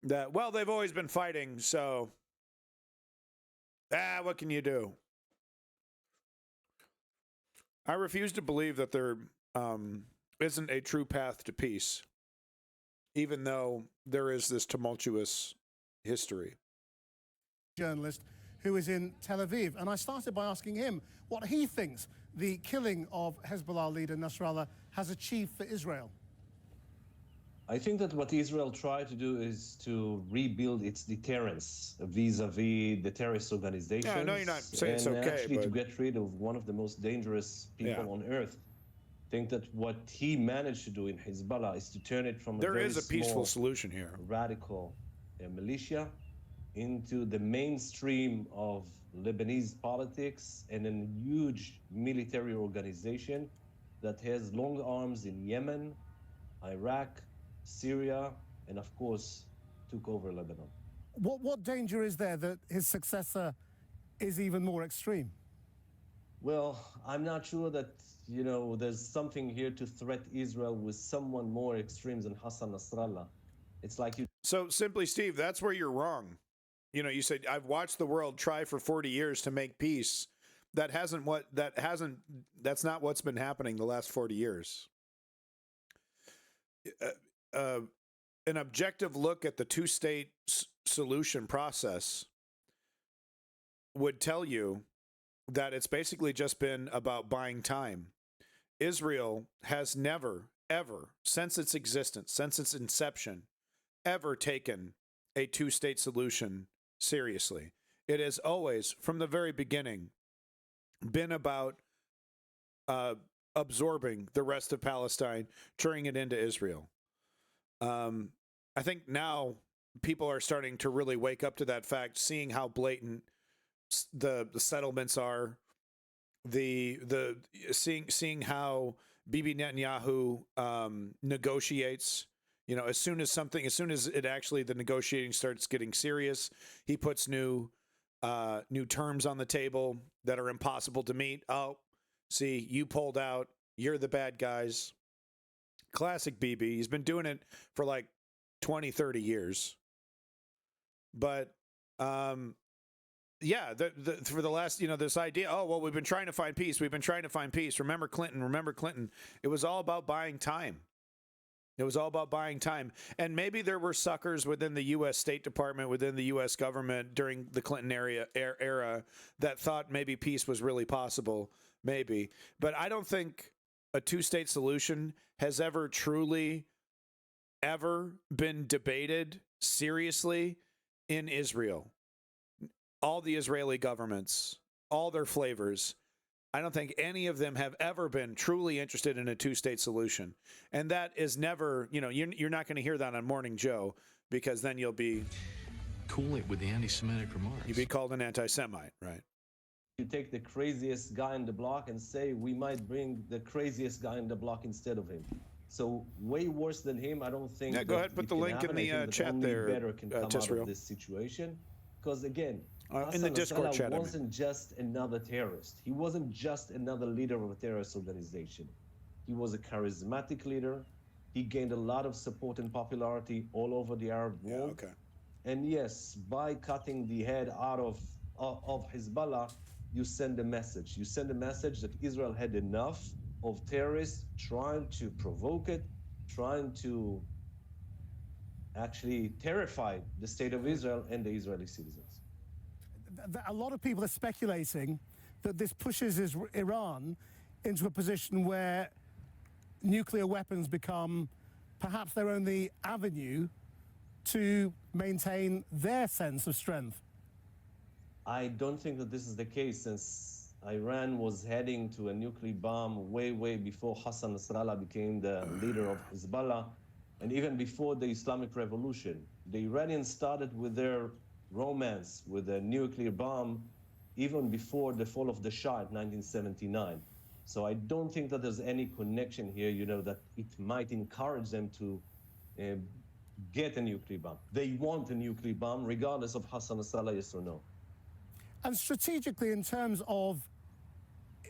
Speaker 1: that, well, they've always been fighting, so what can you do? I refuse to believe that there isn't a true path to peace, even though there is this tumultuous history.
Speaker 8: Journalist who is in Tel Aviv. And I started by asking him what he thinks the killing of Hezbollah leader Nasrallah has achieved for Israel.
Speaker 13: I think that what Israel tried to do is to rebuild its deterrence vis-a-vis the terrorist organizations.
Speaker 1: Yeah, no, you're not saying it's okay,
Speaker 13: actually
Speaker 1: but
Speaker 13: to get rid of one of the most dangerous people on earth. I think that what he managed to do in Hezbollah is to turn it from a very
Speaker 1: peaceful solution here,
Speaker 13: radical militia into the mainstream of Lebanese politics and a huge military organization that has long arms in Yemen, Iraq, Syria, and of course, took over Lebanon.
Speaker 8: What danger is there that his successor is even more extreme?
Speaker 13: Well, I'm not sure that, you know, there's something here to threat Israel with someone more extreme than Hassan Nasrallah. It's like you...
Speaker 1: So simply, Steve, that's where you're wrong. You know, you said, I've watched the world try for 40 years to make peace. That's not what's been happening the last 40 years. An objective look at the two-state solution process would tell you that it's basically just been about buying time. Israel has never, ever, since its existence, since its inception, ever taken a two-state solution seriously. It has always, from the very beginning, been about absorbing the rest of Palestine, turning it into Israel. I think now people are starting to really wake up to that fact, seeing how blatant the settlements are, seeing how Bibi Netanyahu negotiates. You know, as soon as the negotiating starts getting serious, he puts new terms on the table that are impossible to meet. Oh, see, you pulled out. You're the bad guys. Classic Bibi. He's been doing it for like 20, 30 years. But yeah, for the last, you know, this idea, oh, well, we've been trying to find peace. We've been trying to find peace. Remember Clinton. It was all about buying time. It was all about buying time. And maybe there were suckers within the U.S. State Department, within the U.S. government during the Clinton era that thought maybe peace was really possible. Maybe. But I don't think a two-state solution has ever truly ever been debated seriously in Israel. All the Israeli governments, all their flavors, I don't think any of them have ever been truly interested in a two-state solution. And that is never, you know, you're not going to hear that on Morning Joe, because then you'll be...
Speaker 14: Cool it with the anti-Semitic remarks.
Speaker 1: You'd be called an anti-Semite, right?
Speaker 13: You take the craziest guy in the block and say, we might bring the craziest guy in the block instead of him. So way worse than him, I don't think.
Speaker 1: Yeah, go ahead, put the link in the chat there,
Speaker 13: better can come out of this situation. Because again,
Speaker 1: in the Discord chat,
Speaker 13: wasn't just another terrorist. He wasn't just another leader of a terrorist organization. He was a charismatic leader. He gained a lot of support and popularity all over the Arab world.
Speaker 1: Yeah, okay.
Speaker 13: And yes, by cutting the head out of Hezbollah, you send a message. You send a message that Israel had enough of terrorists trying to provoke it, trying to actually terrify the state of Israel and the Israeli citizens.
Speaker 8: A lot of people are speculating that this pushes Iran into a position where nuclear weapons become perhaps their only avenue to maintain their sense of strength.
Speaker 13: I don't think that this is the case, since Iran was heading to a nuclear bomb way, way before Hassan Nasrallah became the leader of Hezbollah, and even before the Islamic Revolution. The Iranians started with their romance with a nuclear bomb even before the fall of the Shah in 1979. So I don't think that there's any connection here, you know, that it might encourage them to get a nuclear bomb. They want a nuclear bomb regardless of Hassan Nasrallah, yes or no.
Speaker 8: And strategically, in terms of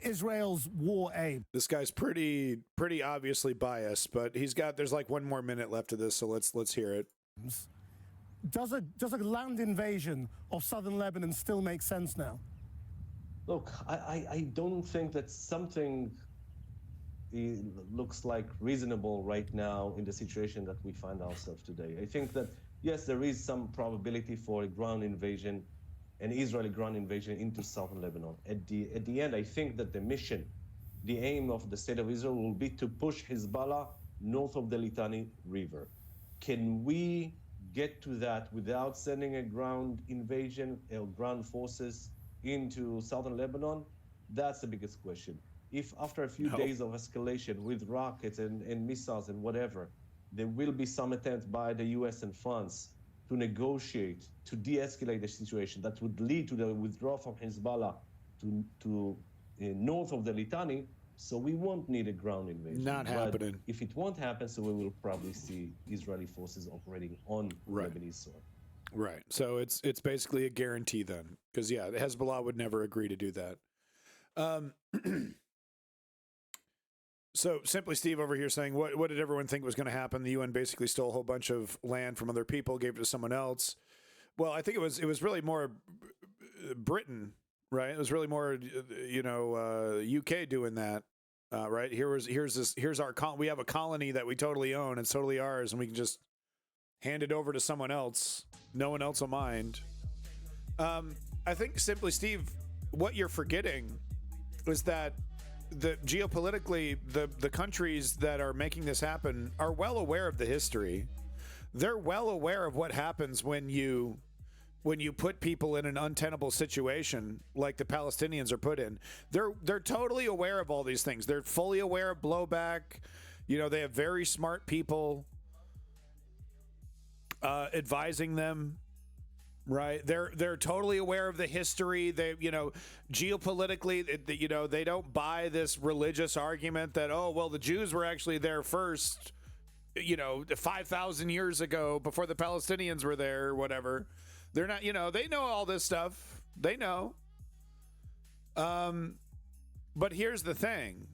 Speaker 8: Israel's war aim,
Speaker 1: this guy's pretty obviously biased, but there's like 1 more minute left of this, so let's hear it.
Speaker 8: Does a land invasion of southern Lebanon still make sense now?
Speaker 13: Look, I don't think that something looks like reasonable right now in the situation that we find ourselves today. I think that, yes, there is some probability for a ground invasion an Israeli ground invasion into southern Lebanon. At the end, I think that the mission, the aim of the state of Israel will be to push Hezbollah north of the Litani River. Can we get to that without sending a ground invasion or ground forces into southern Lebanon? That's the biggest question. If after a few days of escalation with rockets and missiles and whatever, there will be some attempt by the US and France to negotiate, to de-escalate the situation that would lead to the withdrawal from Hezbollah to north of the Litani, so we won't need a ground invasion.
Speaker 1: Not happening.
Speaker 13: If it won't happen, so we will probably see Israeli forces operating on Lebanese soil.
Speaker 1: Right. So it's basically a guarantee then, because yeah, Hezbollah would never agree to do that. So Simply Steve over here saying, what did everyone think was going to happen? The UN basically stole a whole bunch of land from other people, gave it to someone else. Well, I think it was really more Britain, right? It was really more, UK doing that, right? Here's our we have a colony that we totally own. It's totally ours, and we can just hand it over to someone else. No one else will mind. I think Simply Steve, what you're forgetting is that geopolitically, the countries that are making this happen are well aware of the history. They're well aware of what happens when you put people in an untenable situation like the Palestinians are put in. They're totally aware of all these things. They're fully aware of blowback. They have very smart people advising them. Right. They're totally aware of the history. They, geopolitically, they don't buy this religious argument that, oh, well, the Jews were actually there first, 5,000 years ago before the Palestinians were there or whatever. They're not, they know all this stuff. They know. But here's the thing.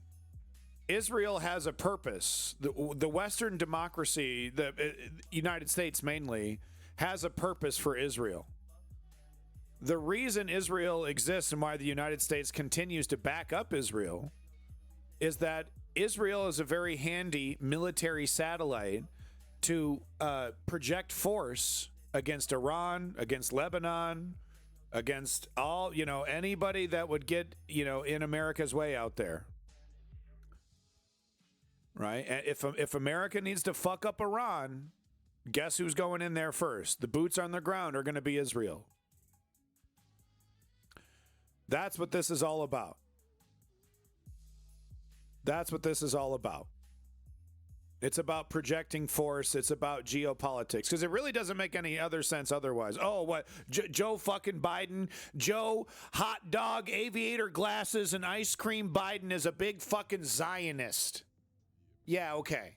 Speaker 1: Israel has a purpose. The Western democracy, the United States mainly, has a purpose for Israel. The reason Israel exists and why the United States continues to back up Israel is that Israel is a very handy military satellite to project force against Iran, against Lebanon, against all, anybody that would get, in America's way out there. Right? And if America needs to fuck up Iran, guess who's going in there first? The boots on the ground are going to be Israel. That's what this is all about. That's what this is all about. It's about projecting force. It's about geopolitics. Because it really doesn't make any other sense otherwise. Oh, what? Joe fucking Biden? Joe hot dog, aviator glasses, and ice cream Biden is a big fucking Zionist. Yeah, okay.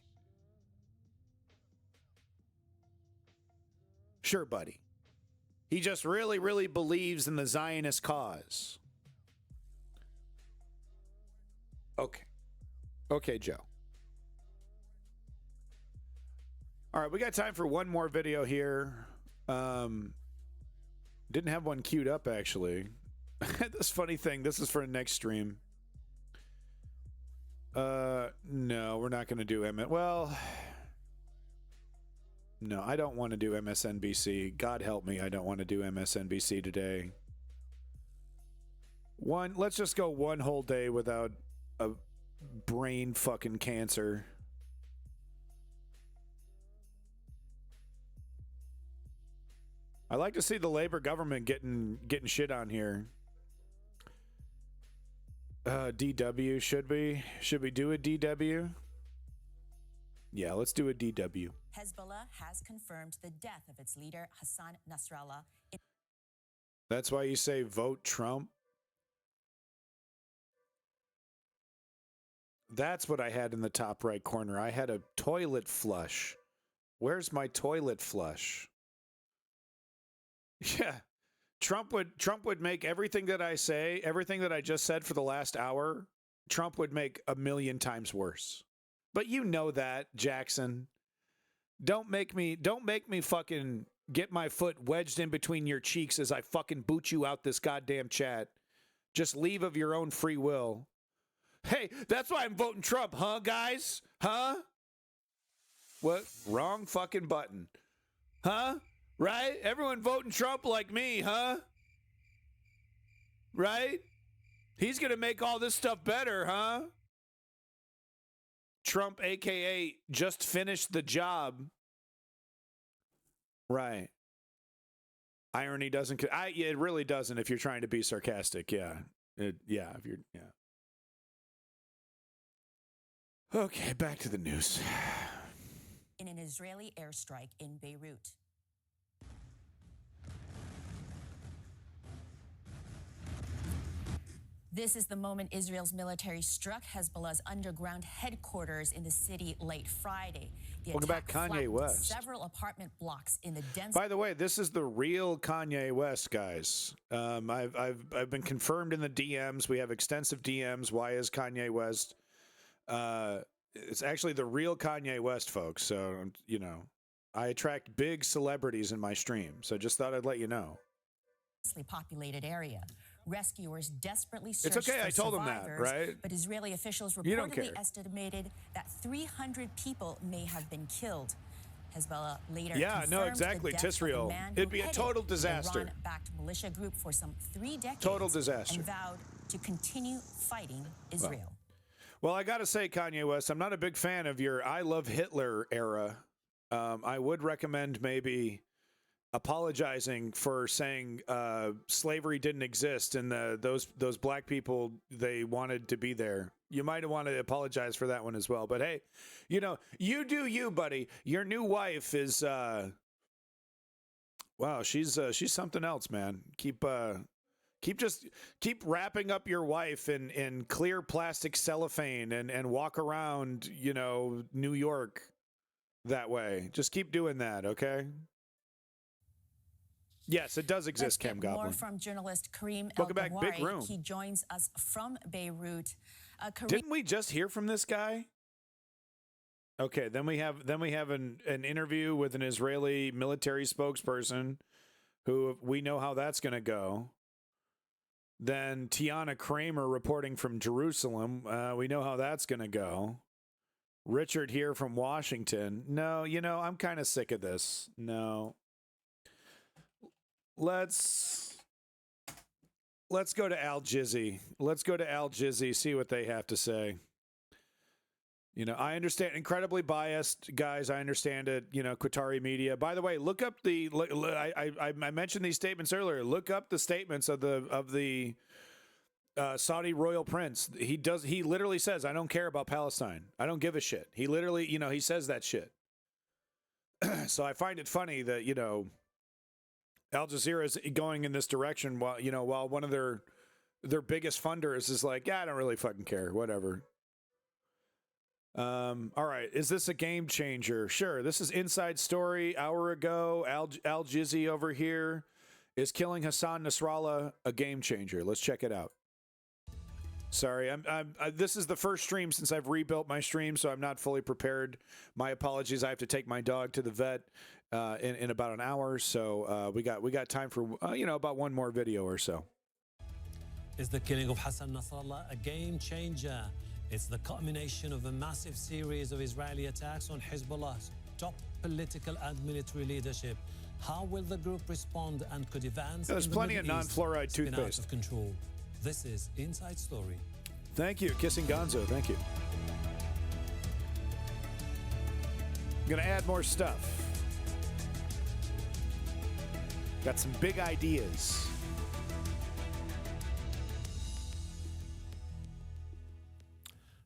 Speaker 1: Sure, buddy. He just really, really believes in the Zionist cause. Okay. Okay, Joe. All right, we got time for one more video here. Didn't have one queued up, actually. This funny thing, this is for the next stream. No, we're not going to do MS. Well... No, I don't want to do MSNBC. God help me, I don't want to do MSNBC today. Let's just go one whole day without a brain fucking cancer. I like to see the Labor government getting shit on here. DW, should we do a DW? Yeah, let's do a DW.
Speaker 15: Hezbollah has confirmed the death of its leader, Hassan Nasrallah.
Speaker 1: That's why you say vote Trump? That's what I had in the top right corner. I had a toilet flush. Where's my toilet flush? Yeah. Trump would make everything that I say, everything that I just said for the last hour, Trump would make 1,000,000 times worse. But you know that, Jackson. Don't make me fucking get my foot wedged in between your cheeks as I fucking boot you out this goddamn chat. Just leave of your own free will. Hey, that's why I'm voting Trump, huh, guys? Huh? What? Wrong fucking button. Huh? Right? Everyone voting Trump like me, huh? Right? He's going to make all this stuff better, huh? Trump, a.k.a. just finished the job. Right. Irony doesn't... it really doesn't if you're trying to be sarcastic, yeah. If you're... Yeah. Okay, back to the news.
Speaker 15: In an Israeli airstrike in Beirut. This is the moment Israel's military struck Hezbollah's underground headquarters in the city late Friday.
Speaker 1: Welcome back, Kanye West.
Speaker 15: Several apartment blocks in the dense...
Speaker 1: By the way, this is the real Kanye West, guys. I've been confirmed in the DMs. We have extensive DMs. Why is Kanye West? It's actually the real Kanye West, folks. So, you know, I attract big celebrities in my stream. So just thought I'd let you know.
Speaker 15: Populated area. Rescuers desperately searched
Speaker 1: It's okay,
Speaker 15: for
Speaker 1: I told them
Speaker 15: survivors,
Speaker 1: that, right?
Speaker 15: But Israeli officials
Speaker 1: You don't
Speaker 15: reportedly
Speaker 1: care.
Speaker 15: estimated that 300 people may have been killed. Hezbollah later
Speaker 1: exactly.
Speaker 15: the death of
Speaker 1: Tisrael.
Speaker 15: the man
Speaker 1: It'd
Speaker 15: who
Speaker 1: be a
Speaker 15: headed
Speaker 1: total
Speaker 15: the
Speaker 1: disaster.
Speaker 15: Iran-backed militia group for some 3 decades.
Speaker 1: Total disaster.
Speaker 15: And vowed to continue fighting Israel.
Speaker 1: Well, I got to say, Kanye West, I'm not a big fan of your I Love Hitler era. I would recommend maybe apologizing for saying slavery didn't exist and those black people, they wanted to be there. You might want to apologize for that one as well. But hey, you know, you do you, buddy. Your new wife is wow, she's something else, man. Keep wrapping up your wife in clear plastic cellophane and walk around, you know, New York that way. Just keep doing that, okay? Yes, it does exist, Cam Goblin.
Speaker 15: More from journalist Kareem
Speaker 1: Welcome back, Big Room.
Speaker 15: He joins us from Beirut.
Speaker 1: Didn't we just hear from this guy? Okay, then we have an interview with an Israeli military spokesperson who we know how that's going to go. Then Tiana Kramer reporting from Jerusalem. We know how that's going to go. Richard here from Washington. No, you know, I'm kind of sick of this. No. Let's go to Al Jizzy. Let's go to Al Jizzy, see what they have to say. You know, I understand, incredibly biased, guys. I understand it. You know, Qatari media. By the way, look up the. I mentioned these statements earlier. Look up the statements of the Saudi royal prince. He literally says, "I don't care about Palestine. I don't give a shit." He literally, you know, he says that shit. So I find it funny that, you know, Al Jazeera is going in this direction while one of their biggest funders is like, yeah, I don't really fucking care, whatever. All right, is this a game changer? Sure, this is Inside Story. Hour ago, Al Jizzy over here is killing Hassan Nasrallah, a game changer. Let's check it out. Sorry, this is the first stream since I've rebuilt my stream, so I'm not fully prepared. My apologies. I have to take my dog to the vet in about an hour, so we got time for about one more video or so.
Speaker 16: Is the killing of Hassan Nasrallah a game changer? It's the culmination of a massive series of Israeli attacks on Hezbollah's top political and military leadership. How will the group respond, and could events
Speaker 1: there's plenty of non-fluoride
Speaker 16: spin
Speaker 1: toothpaste
Speaker 16: out of control? This is Inside Story.
Speaker 1: Thank you, Kissing Gonzo. Thank you. I'm gonna add more stuff. Got some big ideas.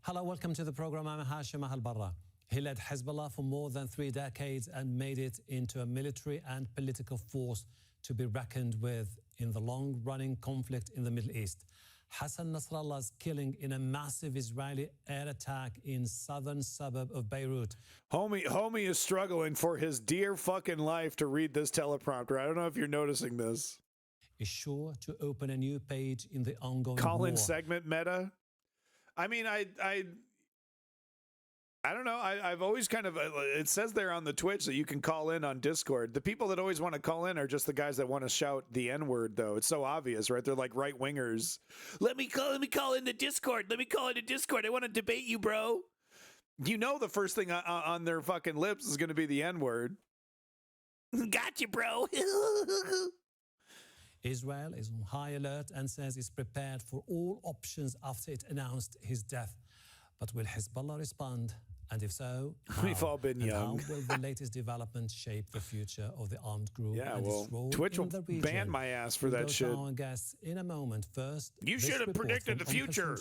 Speaker 16: Hello, welcome to the program. I'm Hashim Al-Barra. He led Hezbollah for more than 3 decades and made it into a military and political force to be reckoned with in the long-running conflict in the Middle East. Hassan Nasrallah's killing in a massive Israeli air attack in southern suburb of Beirut.
Speaker 1: Homie is struggling for his dear fucking life to read this teleprompter. I don't know if you're noticing this.
Speaker 16: Is sure to open a new page in the ongoing
Speaker 1: call-in
Speaker 16: war.
Speaker 1: segment meta. I mean, I don't know. I've always kind of, it says there on the Twitch that you can call in on Discord. The people that always want to call in are just the guys that want to shout the N-word, though. It's so obvious, right? They're like right-wingers. Let me call in the Discord. Let me call in the Discord. I want to debate you, bro. You know the first thing on their fucking lips is going to be the N-word. Got you, bro.
Speaker 16: Israel is on high alert and says it's prepared for all options after it announced his death. But will Hezbollah respond? And if so, how?
Speaker 1: We've all been young.
Speaker 16: How will the latest development shape the future of the armed group and
Speaker 1: well,
Speaker 16: its role
Speaker 1: Twitch
Speaker 16: in
Speaker 1: will
Speaker 16: the region?
Speaker 1: ban my ass for that shit.
Speaker 16: Our guests in a moment. First,
Speaker 1: you should have predicted the future.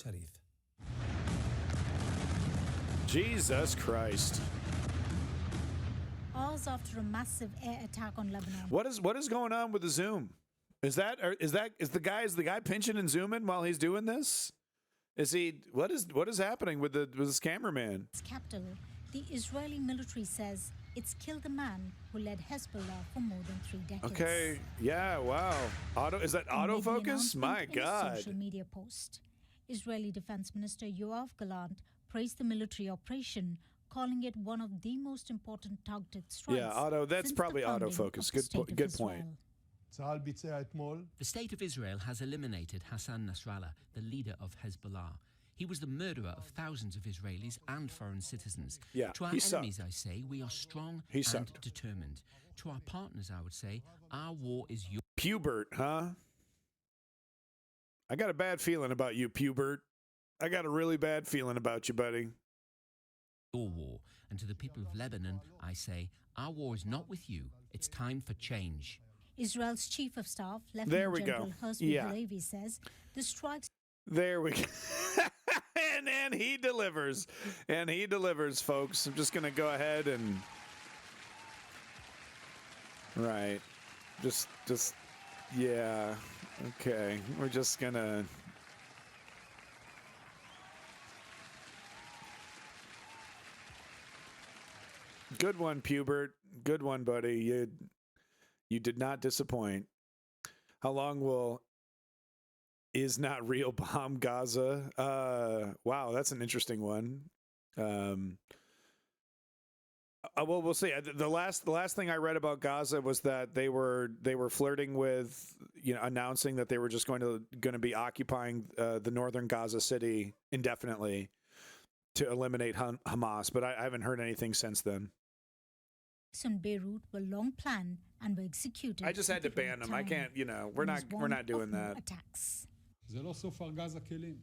Speaker 1: Jesus Christ.
Speaker 17: Hours after a massive air attack on Lebanon.
Speaker 1: What is going on with the Zoom? Is the guy pinching and zooming while he's doing this? Is he what is happening with this cameraman?
Speaker 17: Its capital, the Israeli military says it's killed a man who led Hezbollah for more than 3 decades.
Speaker 1: Okay, yeah, wow. Is that autofocus? My God.
Speaker 17: In a social media post, Israeli Defense Minister Yoav Gallant praised the military operation, calling it one of the most important targeted strikes.
Speaker 1: Yeah, that's probably autofocus. Good point.
Speaker 18: The state of Israel has eliminated Hassan Nasrallah, the leader of Hezbollah. He was the murderer of thousands of Israelis and foreign citizens.
Speaker 1: Yeah,
Speaker 18: to our enemies, I say, we are strong and determined. To our partners, I would say, our war is your...
Speaker 1: Pubert, huh? I got a bad feeling about you, Pubert. I got a really bad feeling about you, buddy.
Speaker 18: Your war. And to the people of Lebanon, I say, our war is not with you. It's time for change.
Speaker 17: Israel's chief of staff, Lieutenant General Herzl Halevi, says the strikes...
Speaker 1: There we go. and he delivers. And he delivers, folks. I'm just going to go ahead and... Right. Just, yeah. Okay. We're just going to... Good one, Pubert. Good one, buddy. You did not disappoint. How long will is not real bomb Gaza? Wow, that's an interesting one. Well, we'll see. The last thing I read about Gaza was that they were flirting with, announcing that they were just going to be occupying the northern Gaza city indefinitely to eliminate Hamas. But I haven't heard anything since then.
Speaker 17: In Beirut were long planned and were executed.
Speaker 1: I just had to ban them. I can't, we're not doing that.
Speaker 17: Attacks.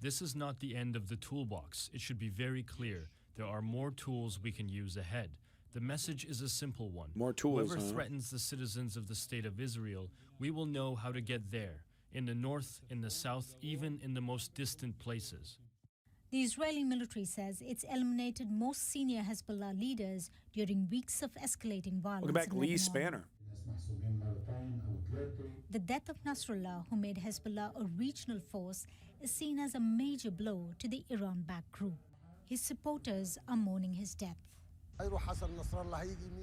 Speaker 19: This is not the end of the toolbox. It should be very clear. There are more tools we can use ahead. The message is a simple one.
Speaker 1: More tools.
Speaker 19: Whoever threatens the citizens of the state of Israel, we will know how to get there. In the north, in the south, even in the most distant places.
Speaker 17: The Israeli military says it's eliminated most senior Hezbollah leaders during weeks of escalating violence.
Speaker 1: Welcome back, Lee Spanner.
Speaker 17: The death of Nasrallah, who made Hezbollah a regional force, is seen as a major blow to the Iran-backed group. His supporters are mourning his death.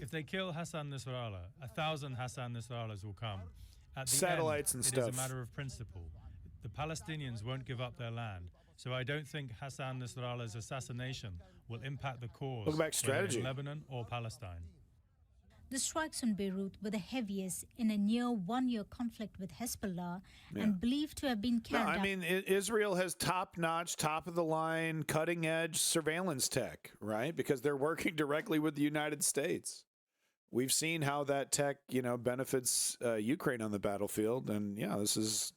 Speaker 20: If they kill Hassan Nasrallah, 1,000 Hassan Nasrallahs will come. At the
Speaker 1: Satellites
Speaker 20: end,
Speaker 1: and stuff.
Speaker 20: It is a matter of principle. The Palestinians won't give up their land. So I don't think Hassan Nasrallah's assassination will impact the cause
Speaker 1: strategy
Speaker 20: in Lebanon or Palestine.
Speaker 17: The strikes on Beirut were the heaviest in a near one-year conflict with Hezbollah and believed to have been carried out.
Speaker 1: I mean, Israel has top-notch, top-of-the-line, cutting-edge surveillance tech, right? Because they're working directly with the United States. We've seen how that tech, benefits Ukraine on the battlefield, and this is...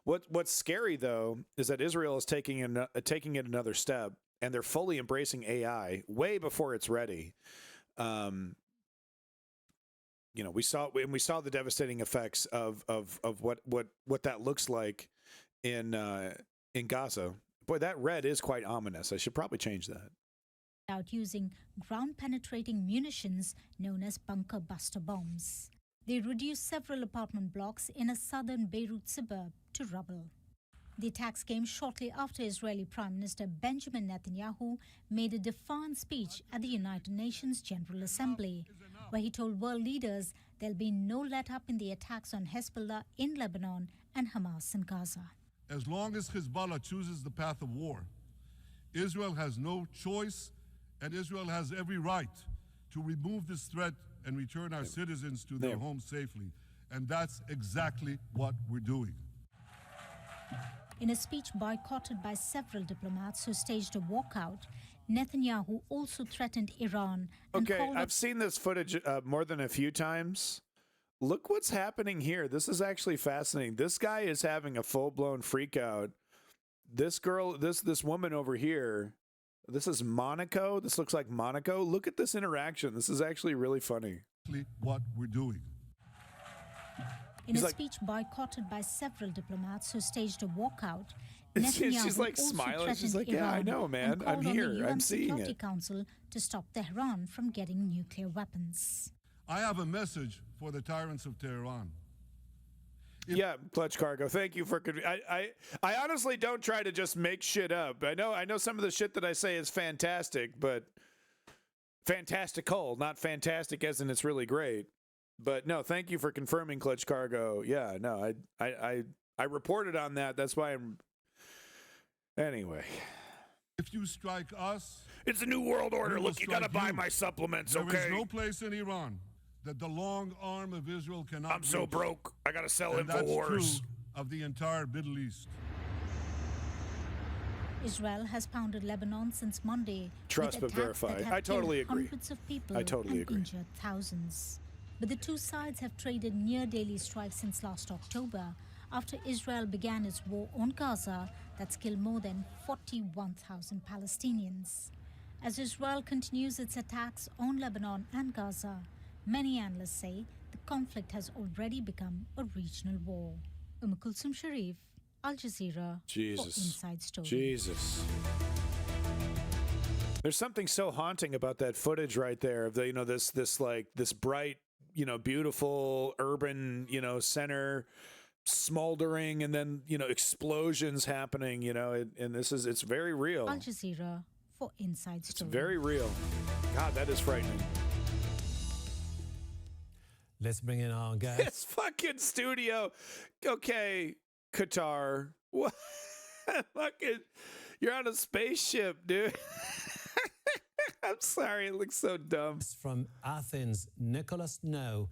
Speaker 1: What's scary, though, is that Israel is taking it another step, and they're fully embracing AI way before it's ready. We saw the devastating effects of what that looks like in Gaza. Boy, that red is quite ominous. I should probably change that.
Speaker 17: Out using ground-penetrating munitions known as bunker buster bombs. They reduced several apartment blocks in a southern Beirut suburb to rubble. The attacks came shortly after Israeli Prime Minister Benjamin Netanyahu made a defiant speech at the United Nations General Assembly, where he told world leaders there'll be no let-up in the attacks on Hezbollah in Lebanon and Hamas in Gaza.
Speaker 7: As long as Hezbollah chooses the path of war, Israel has no choice, and Israel has every right to remove this threat and return our citizens to their homes safely. And that's exactly what we're doing.
Speaker 17: In a speech boycotted by several diplomats who staged a walkout, Netanyahu also threatened Iran. And
Speaker 1: I've seen this footage more than a few times. look what's happening here. This is actually fascinating. This guy is having a full-blown freak out. This girl, this woman over here, this is Monaco. This looks like Monaco. Look at this interaction. This is actually really funny.
Speaker 7: What we're doing.
Speaker 17: In a speech boycotted by several diplomats who staged a walkout,
Speaker 1: she's like smiling. She's like, yeah, I know, man. I'm here. I'm seeing
Speaker 17: Security
Speaker 1: it.
Speaker 17: Council to stop Tehran from getting nuclear weapons.
Speaker 7: I have a message for the tyrants of Tehran.
Speaker 1: Yeah, Clutch Cargo. Thank you for. I honestly don't try to just make shit up. I know some of the shit that I say is fantastic, but fantastical, not fantastic as in it's really great. But no, thank you for confirming, Clutch Cargo. Yeah, no, I reported on that. That's why I'm. Anyway.
Speaker 7: If you strike us,
Speaker 1: it's a new world order. Look, you gotta buy my supplements, okay?
Speaker 7: There is no place in Iran that the long arm of Israel cannot.
Speaker 1: I'm so broke. I gotta sell
Speaker 7: and that's
Speaker 1: InfoWars.
Speaker 7: True of the entire Middle East.
Speaker 17: Israel has pounded Lebanon since Monday.
Speaker 1: Trust but verify. I totally agree.
Speaker 17: Hundreds of people
Speaker 1: I totally agree.
Speaker 17: Injured thousands. But the two sides have traded near-daily strikes since last October, after Israel began its war on Gaza that's killed more than 41,000 Palestinians. As Israel continues its attacks on Lebanon and Gaza, many analysts say the conflict has already become a regional war. Kulsum Sharif, Al Jazeera,
Speaker 1: Jesus.
Speaker 17: for Inside Story.
Speaker 1: Jesus. There's something so haunting about that footage right there of the, this bright, beautiful urban, center smoldering and then, explosions happening, and it's very real.
Speaker 17: Al Jazeera for Inside Story.
Speaker 1: It's very real. God, that is frightening.
Speaker 16: Let's bring in our guest.
Speaker 1: This fucking studio. Okay, Qatar. What? Fucking, you're on a spaceship, dude. I'm sorry, it looks so dumb.
Speaker 16: From Athens, Nicholas No,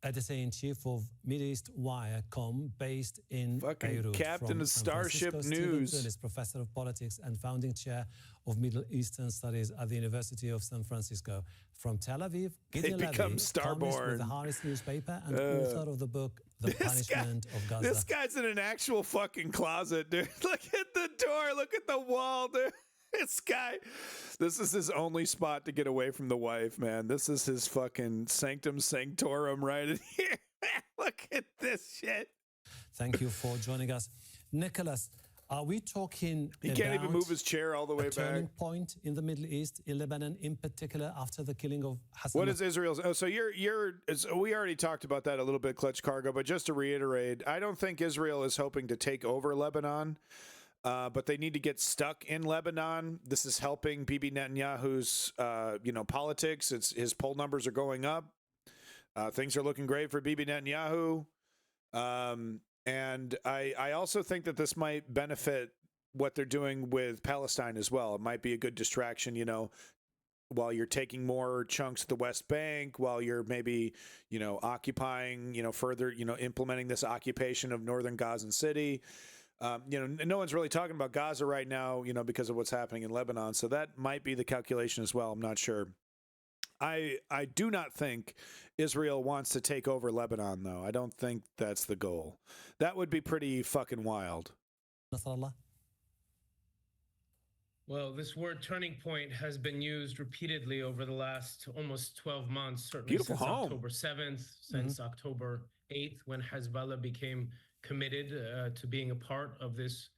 Speaker 16: editor-in-chief of MideastWire.com, based in
Speaker 1: fucking
Speaker 16: Beirut.
Speaker 1: Captain of Starship News.
Speaker 16: Stephen Dulles, professor of politics and founding chair of Middle Eastern Studies at the University of San Francisco. From Tel Aviv, Gideon Levy, columnist with the Haaretz newspaper and author of the book The Punishment of Gaza.
Speaker 1: This guy's in an actual fucking closet, dude. Look at the door. Look at the wall, dude. This is his only spot to get away from the wife, man. This is his fucking sanctum sanctorum right in here. Look at this shit.
Speaker 16: Thank you for joining us. Nicholas, are we talking
Speaker 1: He can't even move his chair all the way
Speaker 16: a turning
Speaker 1: back.
Speaker 16: point in the Middle East, in Lebanon in particular, after the killing of Hassan?
Speaker 1: What is Israel's? Oh, so we already talked about that a little bit, Clutch Cargo, but just to reiterate, I don't think Israel is hoping to take over Lebanon. But they need to get stuck in Lebanon. This is helping Bibi Netanyahu's, politics. His poll numbers are going up. Things are looking great for Bibi Netanyahu. And I also think that this might benefit what they're doing with Palestine as well. It might be a good distraction, while you're taking more chunks of the West Bank, while you're maybe, occupying, further, implementing this occupation of northern Gaza City. No one's really talking about Gaza right now, because of what's happening in Lebanon. So that might be the calculation as well. I'm not sure. I do not think Israel wants to take over Lebanon, though. I don't think that's the goal. That would be pretty fucking wild.
Speaker 16: Nasrallah?
Speaker 21: Well, this word turning point has been used repeatedly over the last almost 12 months, certainly
Speaker 1: Beautiful
Speaker 21: since
Speaker 1: home.
Speaker 21: October 7th, since October 8th, when Hezbollah became committed to being a part of this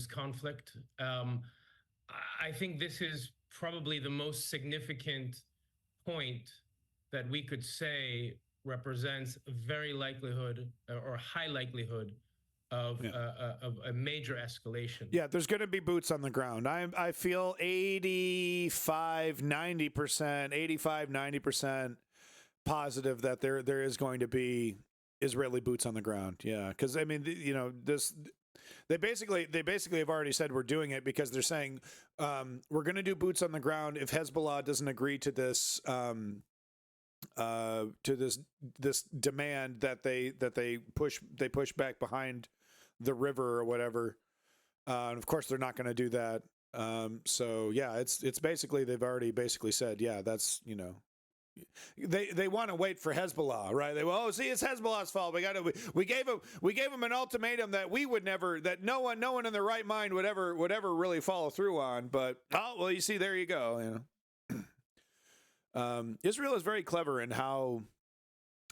Speaker 21: conflict. I think this is probably the most significant point that we could say represents a very likelihood or high likelihood of a major escalation.
Speaker 1: Yeah, there's going to be boots on the ground. I feel 85-90% positive that there is going to be Israeli boots on the ground. Yeah, because I mean, they basically have already said we're doing it because they're saying we're going to do boots on the ground if Hezbollah doesn't agree to this this demand that they push back behind the river or whatever. And of course, they're not going to do that. So yeah, it's basically they've already basically said, yeah, that's they want to wait for Hezbollah, right? See, it's Hezbollah's fault. We gave him an ultimatum that that no one in their right mind would ever really follow through on. But you see, there you go. Israel is very clever in how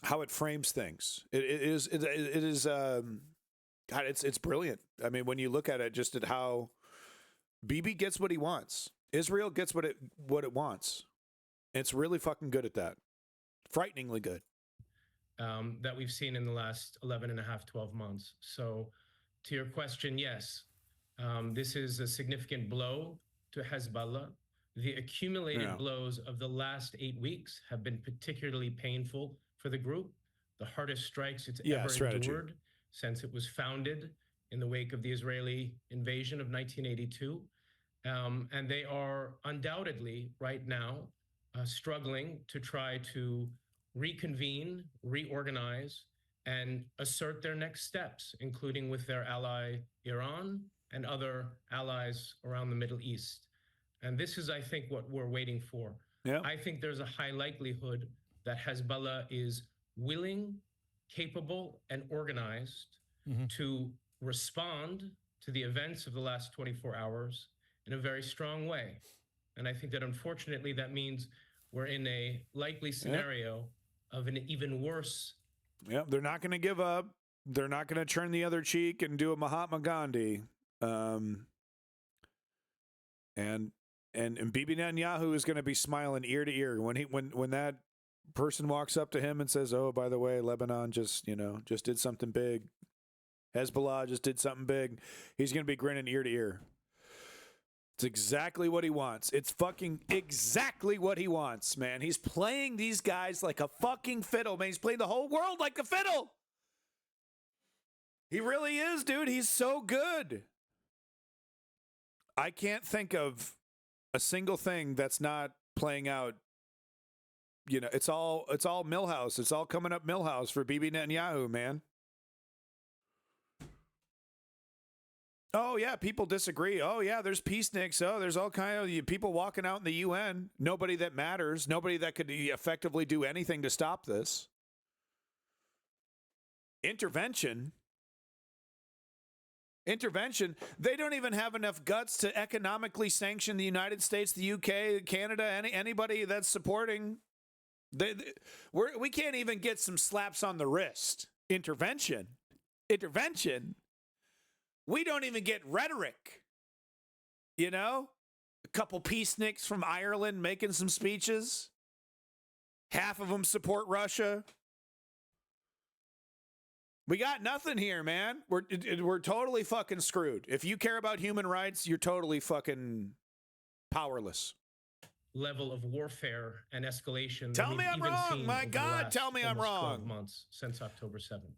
Speaker 1: it frames things. It is God, it's brilliant. I mean, when you look at it, just at how Bibi gets what he wants, Israel gets what it wants. It's really fucking good at that. Frighteningly good.
Speaker 21: That we've seen in the last 11 and a half, 12 months. So to your question, yes, this is a significant blow to Hezbollah. The accumulated blows of the last 8 weeks have been particularly painful for the group. The hardest strikes it's ever endured since it was founded in the wake of the Israeli invasion of 1982. And they are undoubtedly right now struggling to try to reconvene, reorganize, and assert their next steps, including with their ally Iran and other allies around the Middle East. And this is, I think, what we're waiting for. I think there's a high likelihood that Hezbollah is willing, capable, and organized to respond to the events of the last 24 hours in a very strong way. And I think that, unfortunately, that means we're in a likely scenario of an even worse.
Speaker 1: They're not going to give up. They're not going to turn the other cheek and do a Mahatma Gandhi. And Bibi Netanyahu is going to be smiling ear to ear when that person walks up to him and says, "Oh, by the way, Lebanon just did something big. Hezbollah just did something big." He's going to be grinning ear to ear. It's exactly what he wants. It's fucking exactly what he wants, man. He's playing these guys like a fucking fiddle, man. He's playing the whole world like a fiddle. He really is, dude. He's so good. I can't think of a single thing that's not playing out. It's all Milhouse. It's all coming up Milhouse for Bibi Netanyahu, man. Oh, yeah, people disagree. Oh, yeah, there's peaceniks. Oh, there's all kind of people walking out in the UN. Nobody that matters. Nobody that could effectively do anything to stop this. Intervention. They don't even have enough guts to economically sanction the United States, the UK, Canada, anybody that's supporting. We can't even get some slaps on the wrist. Intervention. We don't even get rhetoric. A couple peaceniks from Ireland making some speeches. Half of them support Russia. We got nothing here, man. We're totally fucking screwed. If you care about human rights, you're totally fucking powerless.
Speaker 21: Level of warfare and escalation.
Speaker 1: Tell me I'm wrong. My God, tell me I'm wrong.
Speaker 21: 12 months since October 7th.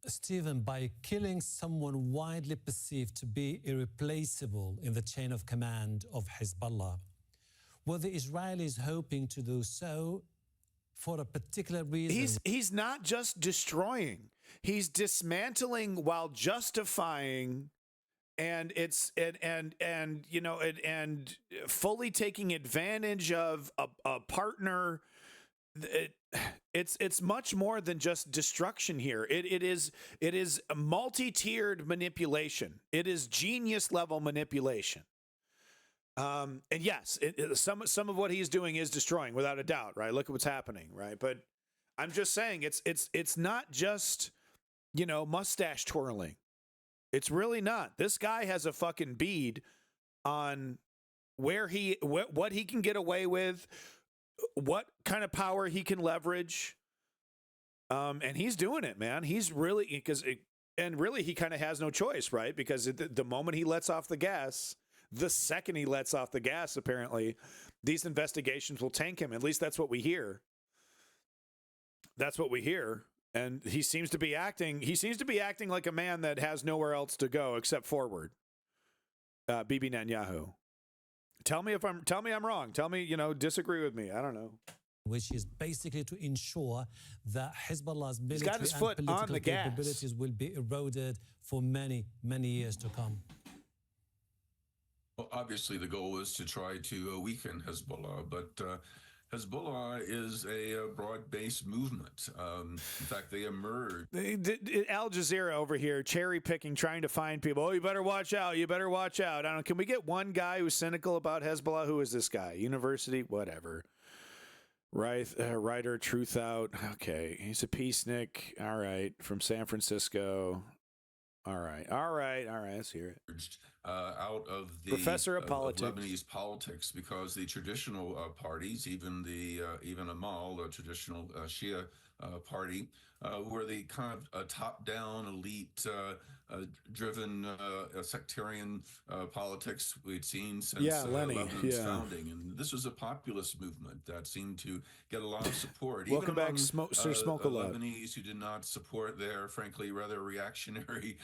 Speaker 16: Stephen, by killing someone widely perceived to be irreplaceable in the chain of command of Hezbollah, were the Israelis hoping to do so for a particular reason?
Speaker 1: He's not just destroying. He's dismantling while justifying, and fully taking advantage of a partner. It's much more than just destruction here. It is multi-tiered manipulation. It is genius level manipulation. And yes, some of what he's doing is destroying without a doubt, right? Look at what's happening, right? But I'm just saying it's not just, mustache twirling. It's really not. This guy has a fucking bead on what he can get away with, what kind of power he can leverage. And he's doing it, man. He's really, he kind of has no choice, right? Because the moment he lets off the gas, the second he lets off the gas, apparently, these investigations will tank him. At least that's what we hear. And he seems to be acting like a man that has nowhere else to go except forward. Bibi Netanyahu. Tell me I'm wrong. Tell me, disagree with me. I don't know.
Speaker 16: Which is basically to ensure that Hezbollah's military and political capabilities will be eroded for many, many years to come.
Speaker 4: Well, obviously the goal is to try to weaken Hezbollah, but Hezbollah is a broad-based movement. In fact, they emerged.
Speaker 1: Al Jazeera over here, cherry picking, trying to find people. Oh, you better watch out. You better watch out. I don't know. Can we get one guy who's cynical about Hezbollah? Who is this guy? University? Whatever. Right, writer, Truth Out. Okay, he's a peacenik. All right, from San Francisco. All right. Let's hear it.
Speaker 4: Out of the
Speaker 1: professor of politics,
Speaker 4: of Lebanese politics, because the traditional parties, even Amal, the traditional Shia party, were the kind of top-down, elite-driven sectarian politics we'd seen since Lebanon's founding, and this was a populist movement that seemed to get a lot of support.
Speaker 1: Welcome
Speaker 4: even
Speaker 1: back, Sir Smoke a Lot.
Speaker 4: Lebanese who did not support their, frankly, rather reactionary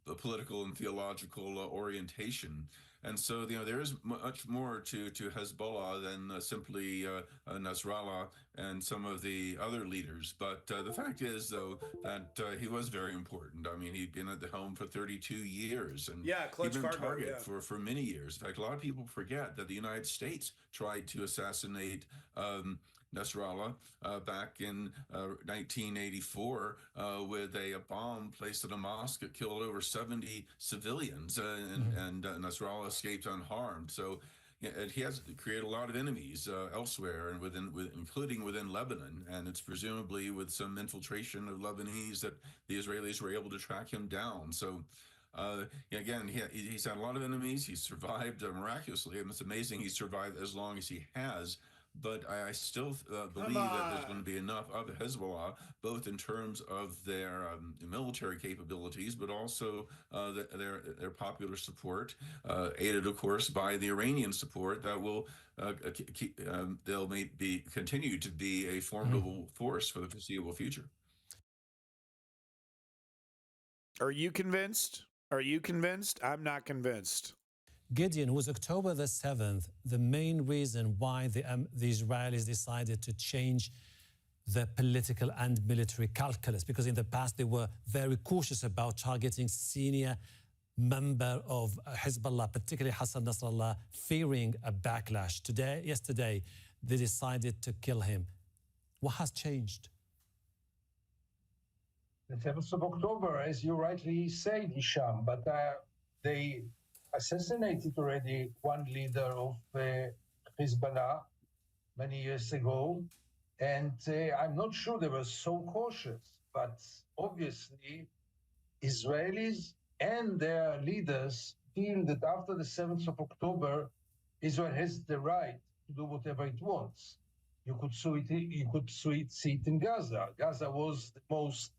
Speaker 4: political and theological orientation. And so, there is much more to Hezbollah than simply Nasrallah and some of the other leaders. But the fact is, though, that he was very important. I mean, he'd been at the helm for 32 years. And he'd been a target for many years. In fact, a lot of people forget that the United States tried to assassinate Nasrallah back in 1984 with a bomb placed at a mosque. It killed over 70 civilians, and Nasrallah escaped unharmed. So he has created a lot of enemies elsewhere, and including within Lebanon. And it's presumably with some infiltration of Lebanese that the Israelis were able to track him down. So again, he's had a lot of enemies. He's survived miraculously, and it's amazing he's survived as long as he has. But I still believe that there's going to be enough of Hezbollah, both in terms of their military capabilities, but also their popular support, aided, of course, by the Iranian support that will continue to be a formidable force for the foreseeable future.
Speaker 1: Are you convinced? I'm not convinced.
Speaker 16: Gideon, was October the 7th the main reason why the Israelis decided to change the political and military calculus? Because in the past they were very cautious about targeting senior member of Hezbollah, particularly Hassan Nasrallah, fearing a backlash. Yesterday, they decided to kill him. What has changed?
Speaker 22: The 7th of October, as you rightly said, Hisham, but they assassinated already one leader of Hezbollah many years ago, and I'm not sure they were so cautious, but obviously Israelis and their leaders feel that after the 7th of October, Israel has the right to do whatever it wants. You could see it in Gaza. Gaza was the most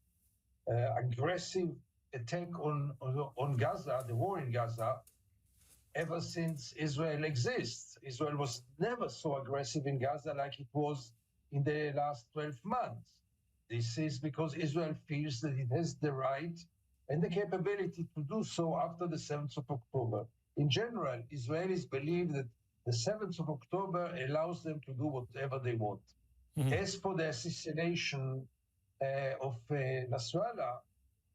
Speaker 22: aggressive attack on Gaza, the war in Gaza, ever since Israel exists. Israel was never so aggressive in Gaza like it was in the last 12 months. This is because Israel feels that it has the right and the capability to do so after the 7th of October. In general, Israelis believe that the 7th of October allows them to do whatever they want. As for the assassination of Nasrallah,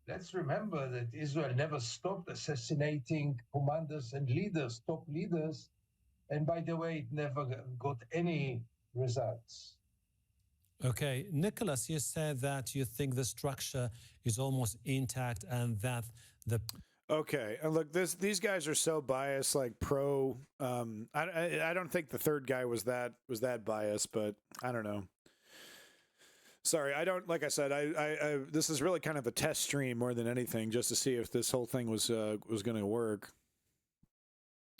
Speaker 22: let's remember that Israel never stopped assassinating commanders and leaders, top leaders, and by the way, it never got any results.
Speaker 16: Okay, Nicholas, you said that you think the structure is almost intact and that the...
Speaker 1: Okay, and look, these guys are so biased, like pro. I don't think the third guy was that biased, but I don't know. Sorry, I don't. Like I said, I this is really kind of a test stream more than anything, just to see if this whole thing was going to work.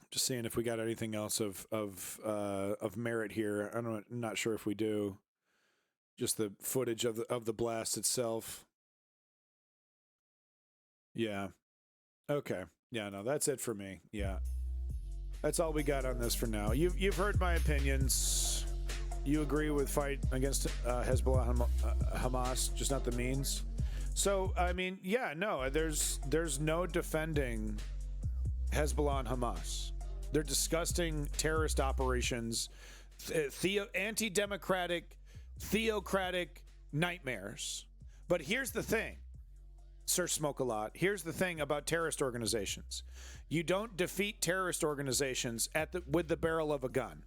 Speaker 1: Just seeing if we got anything else of merit here. I'm not sure if we do. Just the footage of the blast itself. Yeah. Okay. Yeah. No, that's it for me. Yeah. That's all we got on this for now. You've heard my opinions. You agree with fight against Hezbollah, Hamas, just not the means. So, I mean, yeah, no, there's no defending Hezbollah and Hamas. They're disgusting terrorist operations, anti-democratic, theocratic nightmares. But here's the thing, Sir Smoke a Lot. Here's the thing about terrorist organizations. You don't defeat terrorist organizations with the barrel of a gun.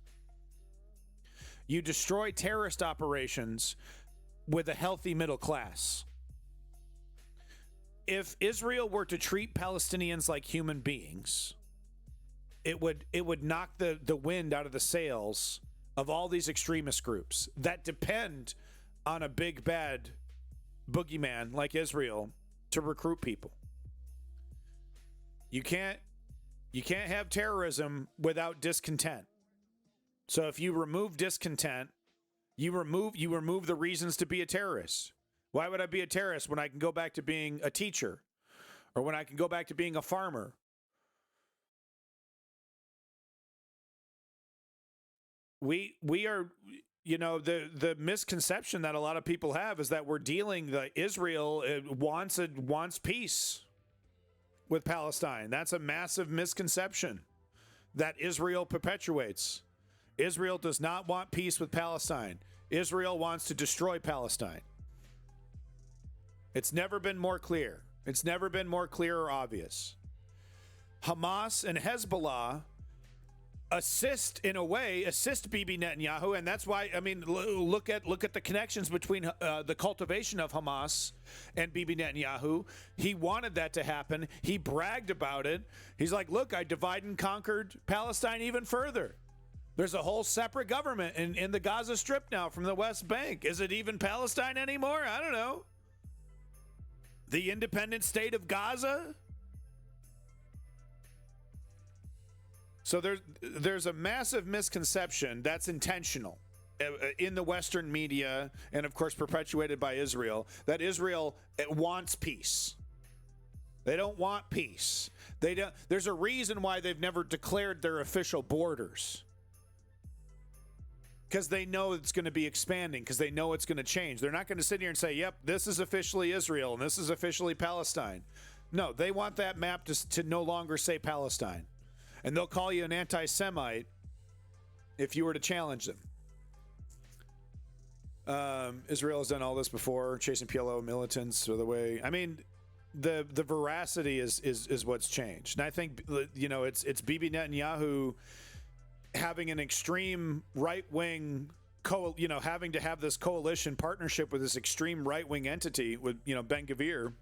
Speaker 1: You destroy terrorist operations with a healthy middle class. If Israel were to treat Palestinians like human beings, it would knock the wind out of the sails of all these extremist groups that depend on a big bad boogeyman like Israel to recruit people. You can't have terrorism without discontent. So if you remove discontent, you remove the reasons to be a terrorist. Why would I be a terrorist when I can go back to being a teacher, or when I can go back to being a farmer? We are, the misconception that a lot of people have is that we're dealing that Israel wants peace with Palestine. That's a massive misconception that Israel perpetuates. Israel does not want peace with Palestine. Israel wants to destroy Palestine. It's never been more clear. It's never been more clear or obvious. Hamas and Hezbollah assist Bibi Netanyahu, and that's why, I mean, look at the connections between the cultivation of Hamas and Bibi Netanyahu. He wanted that to happen. He bragged about it. He's like, look, I divide and conquered Palestine even further. There's a whole separate government in the Gaza Strip now from the West Bank. Is it even Palestine anymore? I don't know. The independent state of Gaza? So there's a massive misconception that's intentional in the Western media, and of course perpetuated by Israel, that Israel wants peace. They don't want peace. There's a reason why they've never declared their official borders. Because they know it's going to be expanding, because they know it's going to change. They're not going to sit here and say, yep, this is officially Israel and this is officially Palestine. No, they want that map to no longer say Palestine. And they'll call you an anti-Semite if you were to challenge them. Israel has done all this before, chasing PLO militants or the way. I mean, the veracity is what's changed. And I think, it's Bibi Netanyahu having an extreme right-wing, having to have this coalition partnership with this extreme right-wing entity with, Ben-Gvir.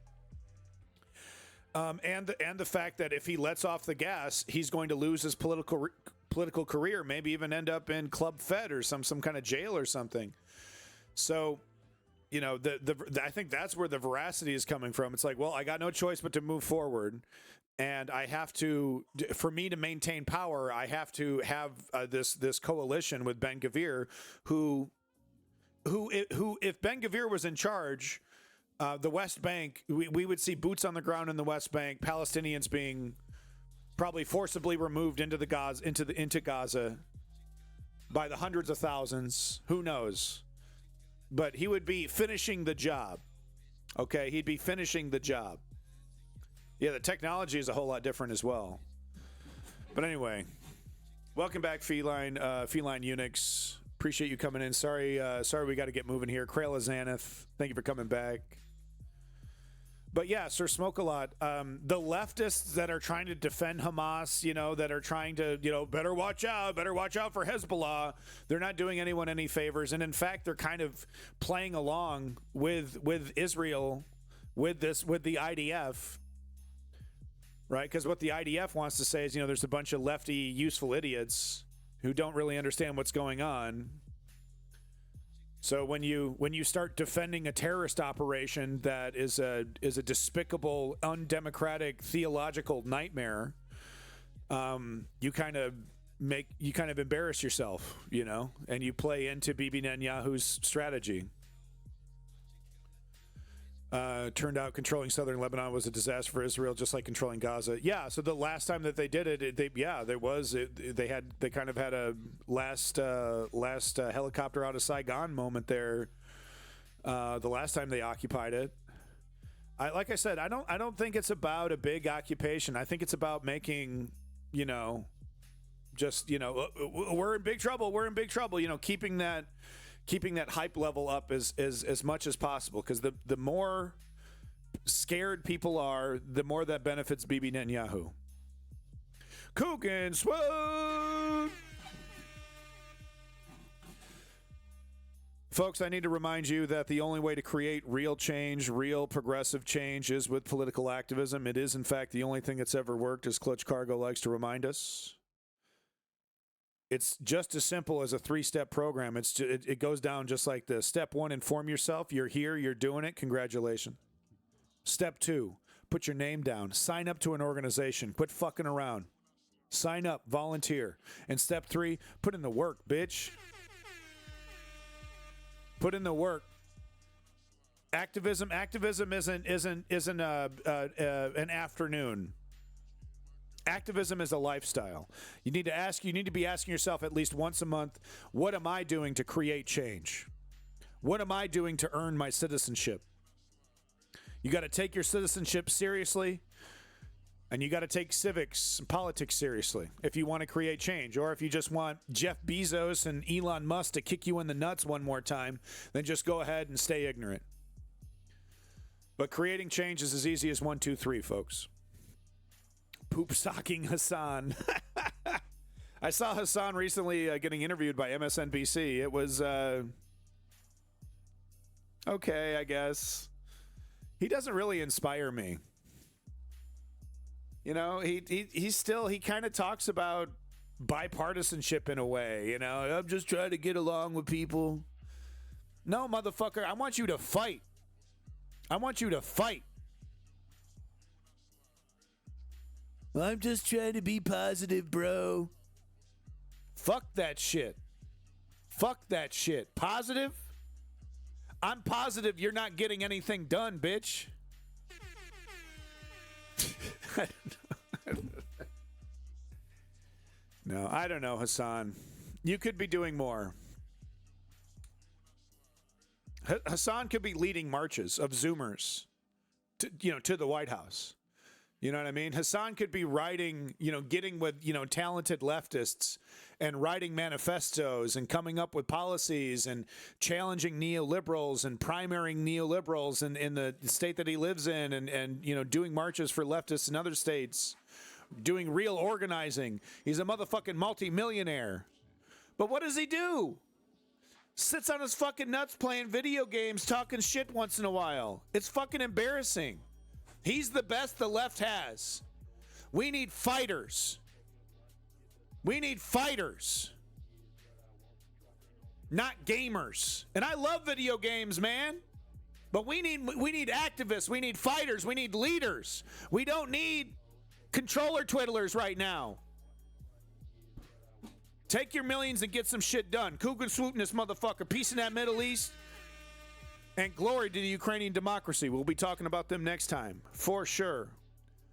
Speaker 1: And the fact that if he lets off the gas, he's going to lose his political career, maybe even end up in Club Fed or some kind of jail or something. So, I think that's where the veracity is coming from. It's like, well, I got no choice but to move forward, and I have to, for me to maintain power, I have to have this coalition with Ben-Gvir, who, if Ben-Gvir was in charge. The West Bank, we would see boots on the ground in the West Bank, Palestinians being probably forcibly removed into Gaza by the hundreds of thousands. Who knows? But he would be finishing the job. Okay, he'd be finishing the job. Yeah, the technology is a whole lot different as well. But anyway, welcome back, Feline Eunuchs. Appreciate you coming in. Sorry we got to get moving here. Kraila Zaneth, thank you for coming back. But yeah, Sir Smoke-A-Lot, the leftists that are trying to defend Hamas, that are trying to, better watch out for Hezbollah, they're not doing anyone any favors. And in fact, they're kind of playing along with Israel, with the IDF, right? Because what the IDF wants to say is, there's a bunch of lefty useful idiots who don't really understand what's going on. So when you start defending a terrorist operation that is a despicable, undemocratic, theological nightmare, you kind of embarrass yourself, and you play into Bibi Netanyahu's strategy. Turned out controlling southern Lebanon was a disaster for Israel, just like controlling Gaza. Yeah, so the last time that they did it, they kind of had a last helicopter out of Saigon moment there. The last time they occupied it, like I said, I don't think it's about a big occupation. I think it's about making, we're in big trouble. We're in big trouble. Keeping that hype level up as much as possible, because the more scared people are, the more that benefits Bibi Netanyahu. Cook and Swoop! Folks, I need to remind you that the only way to create real change, real progressive change, is with political activism. It is, in fact, the only thing that's ever worked, as Clutch Cargo likes to remind us. It's just as simple as a 3-step program. It goes down just like this. Step 1, inform yourself. You're here. You're doing it. Congratulations. Step 2, put your name down. Sign up to an organization. Quit fucking around. Sign up. Volunteer. And step 3, put in the work, bitch. Put in the work. Activism isn't an afternoon. Activism is a lifestyle. You need to be asking yourself at least once a month, what am I doing to create change? What am I doing to earn my citizenship? You got to take your citizenship seriously, and you got to take civics and politics seriously if you want to create change. Or if you just want Jeff Bezos and Elon Musk to kick you in the nuts one more time, then just go ahead and stay ignorant. But creating change is as easy as 1, 2, 3, folks. Poop socking Hassan. I saw Hassan recently getting interviewed by MSNBC. It was okay, I guess. He doesn't really inspire me. You know, he kind of talks about bipartisanship in a way. You know, I'm just trying to get along with people. No, motherfucker, I want you to fight. I want you to fight. I'm just trying to be positive, bro. Fuck that shit. Fuck that shit. Positive? I'm positive you're not getting anything done, bitch. I don't know. No, I don't know, Hassan. You could be doing more. Hassan could be leading marches of Zoomers to the White House. You know what I mean? Hassan could be writing, getting with, talented leftists and writing manifestos and coming up with policies and challenging neoliberals and primarying neoliberals in the state that he lives in and doing marches for leftists in other states, doing real organizing. He's a motherfucking multimillionaire. But what does he do? Sits on his fucking nuts playing video games, talking shit once in a while. It's fucking embarrassing. He's the best the left has. We need fighters. We need fighters. Not gamers. And I love video games, man. But we need activists. We need fighters. We need leaders. We don't need controller twiddlers right now. Take your millions and get some shit done. Coogan swooting this motherfucker. Peace in that Middle East. And glory to the Ukrainian democracy. We'll be talking about them next time, for sure.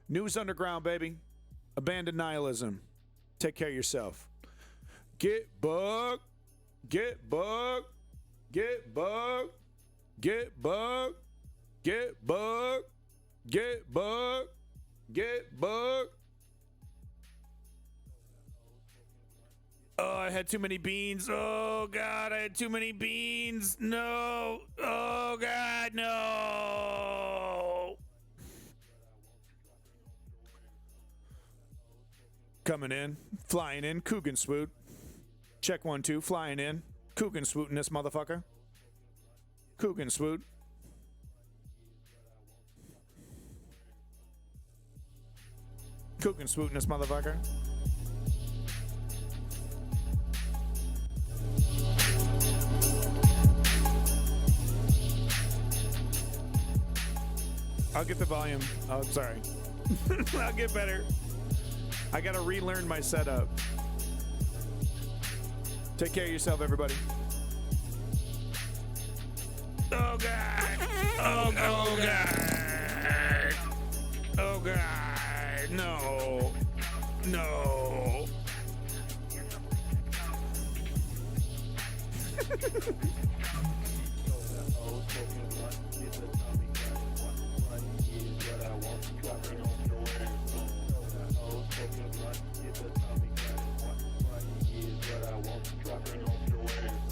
Speaker 1: News Underground, baby. Abandon nihilism. Take care of yourself. Get bugged. Get bugged. Get bugged. Get bugged. Get bugged. Get bugged. Get bugged. Oh, I had too many beans. Oh, God, I had too many beans. No. Oh, God, no. Coming in. Flying in. Coogan swoot. Check 1, 2. Flying in. Coogan swooting this motherfucker. Coogan swoot. Coogan swooting this motherfucker. I'll get the volume. Oh, sorry. I'll get better. I gotta relearn my setup. Take care of yourself, everybody. Oh, God. Oh, God. Oh, God. No. No.
Speaker 5: Dropping off your ass.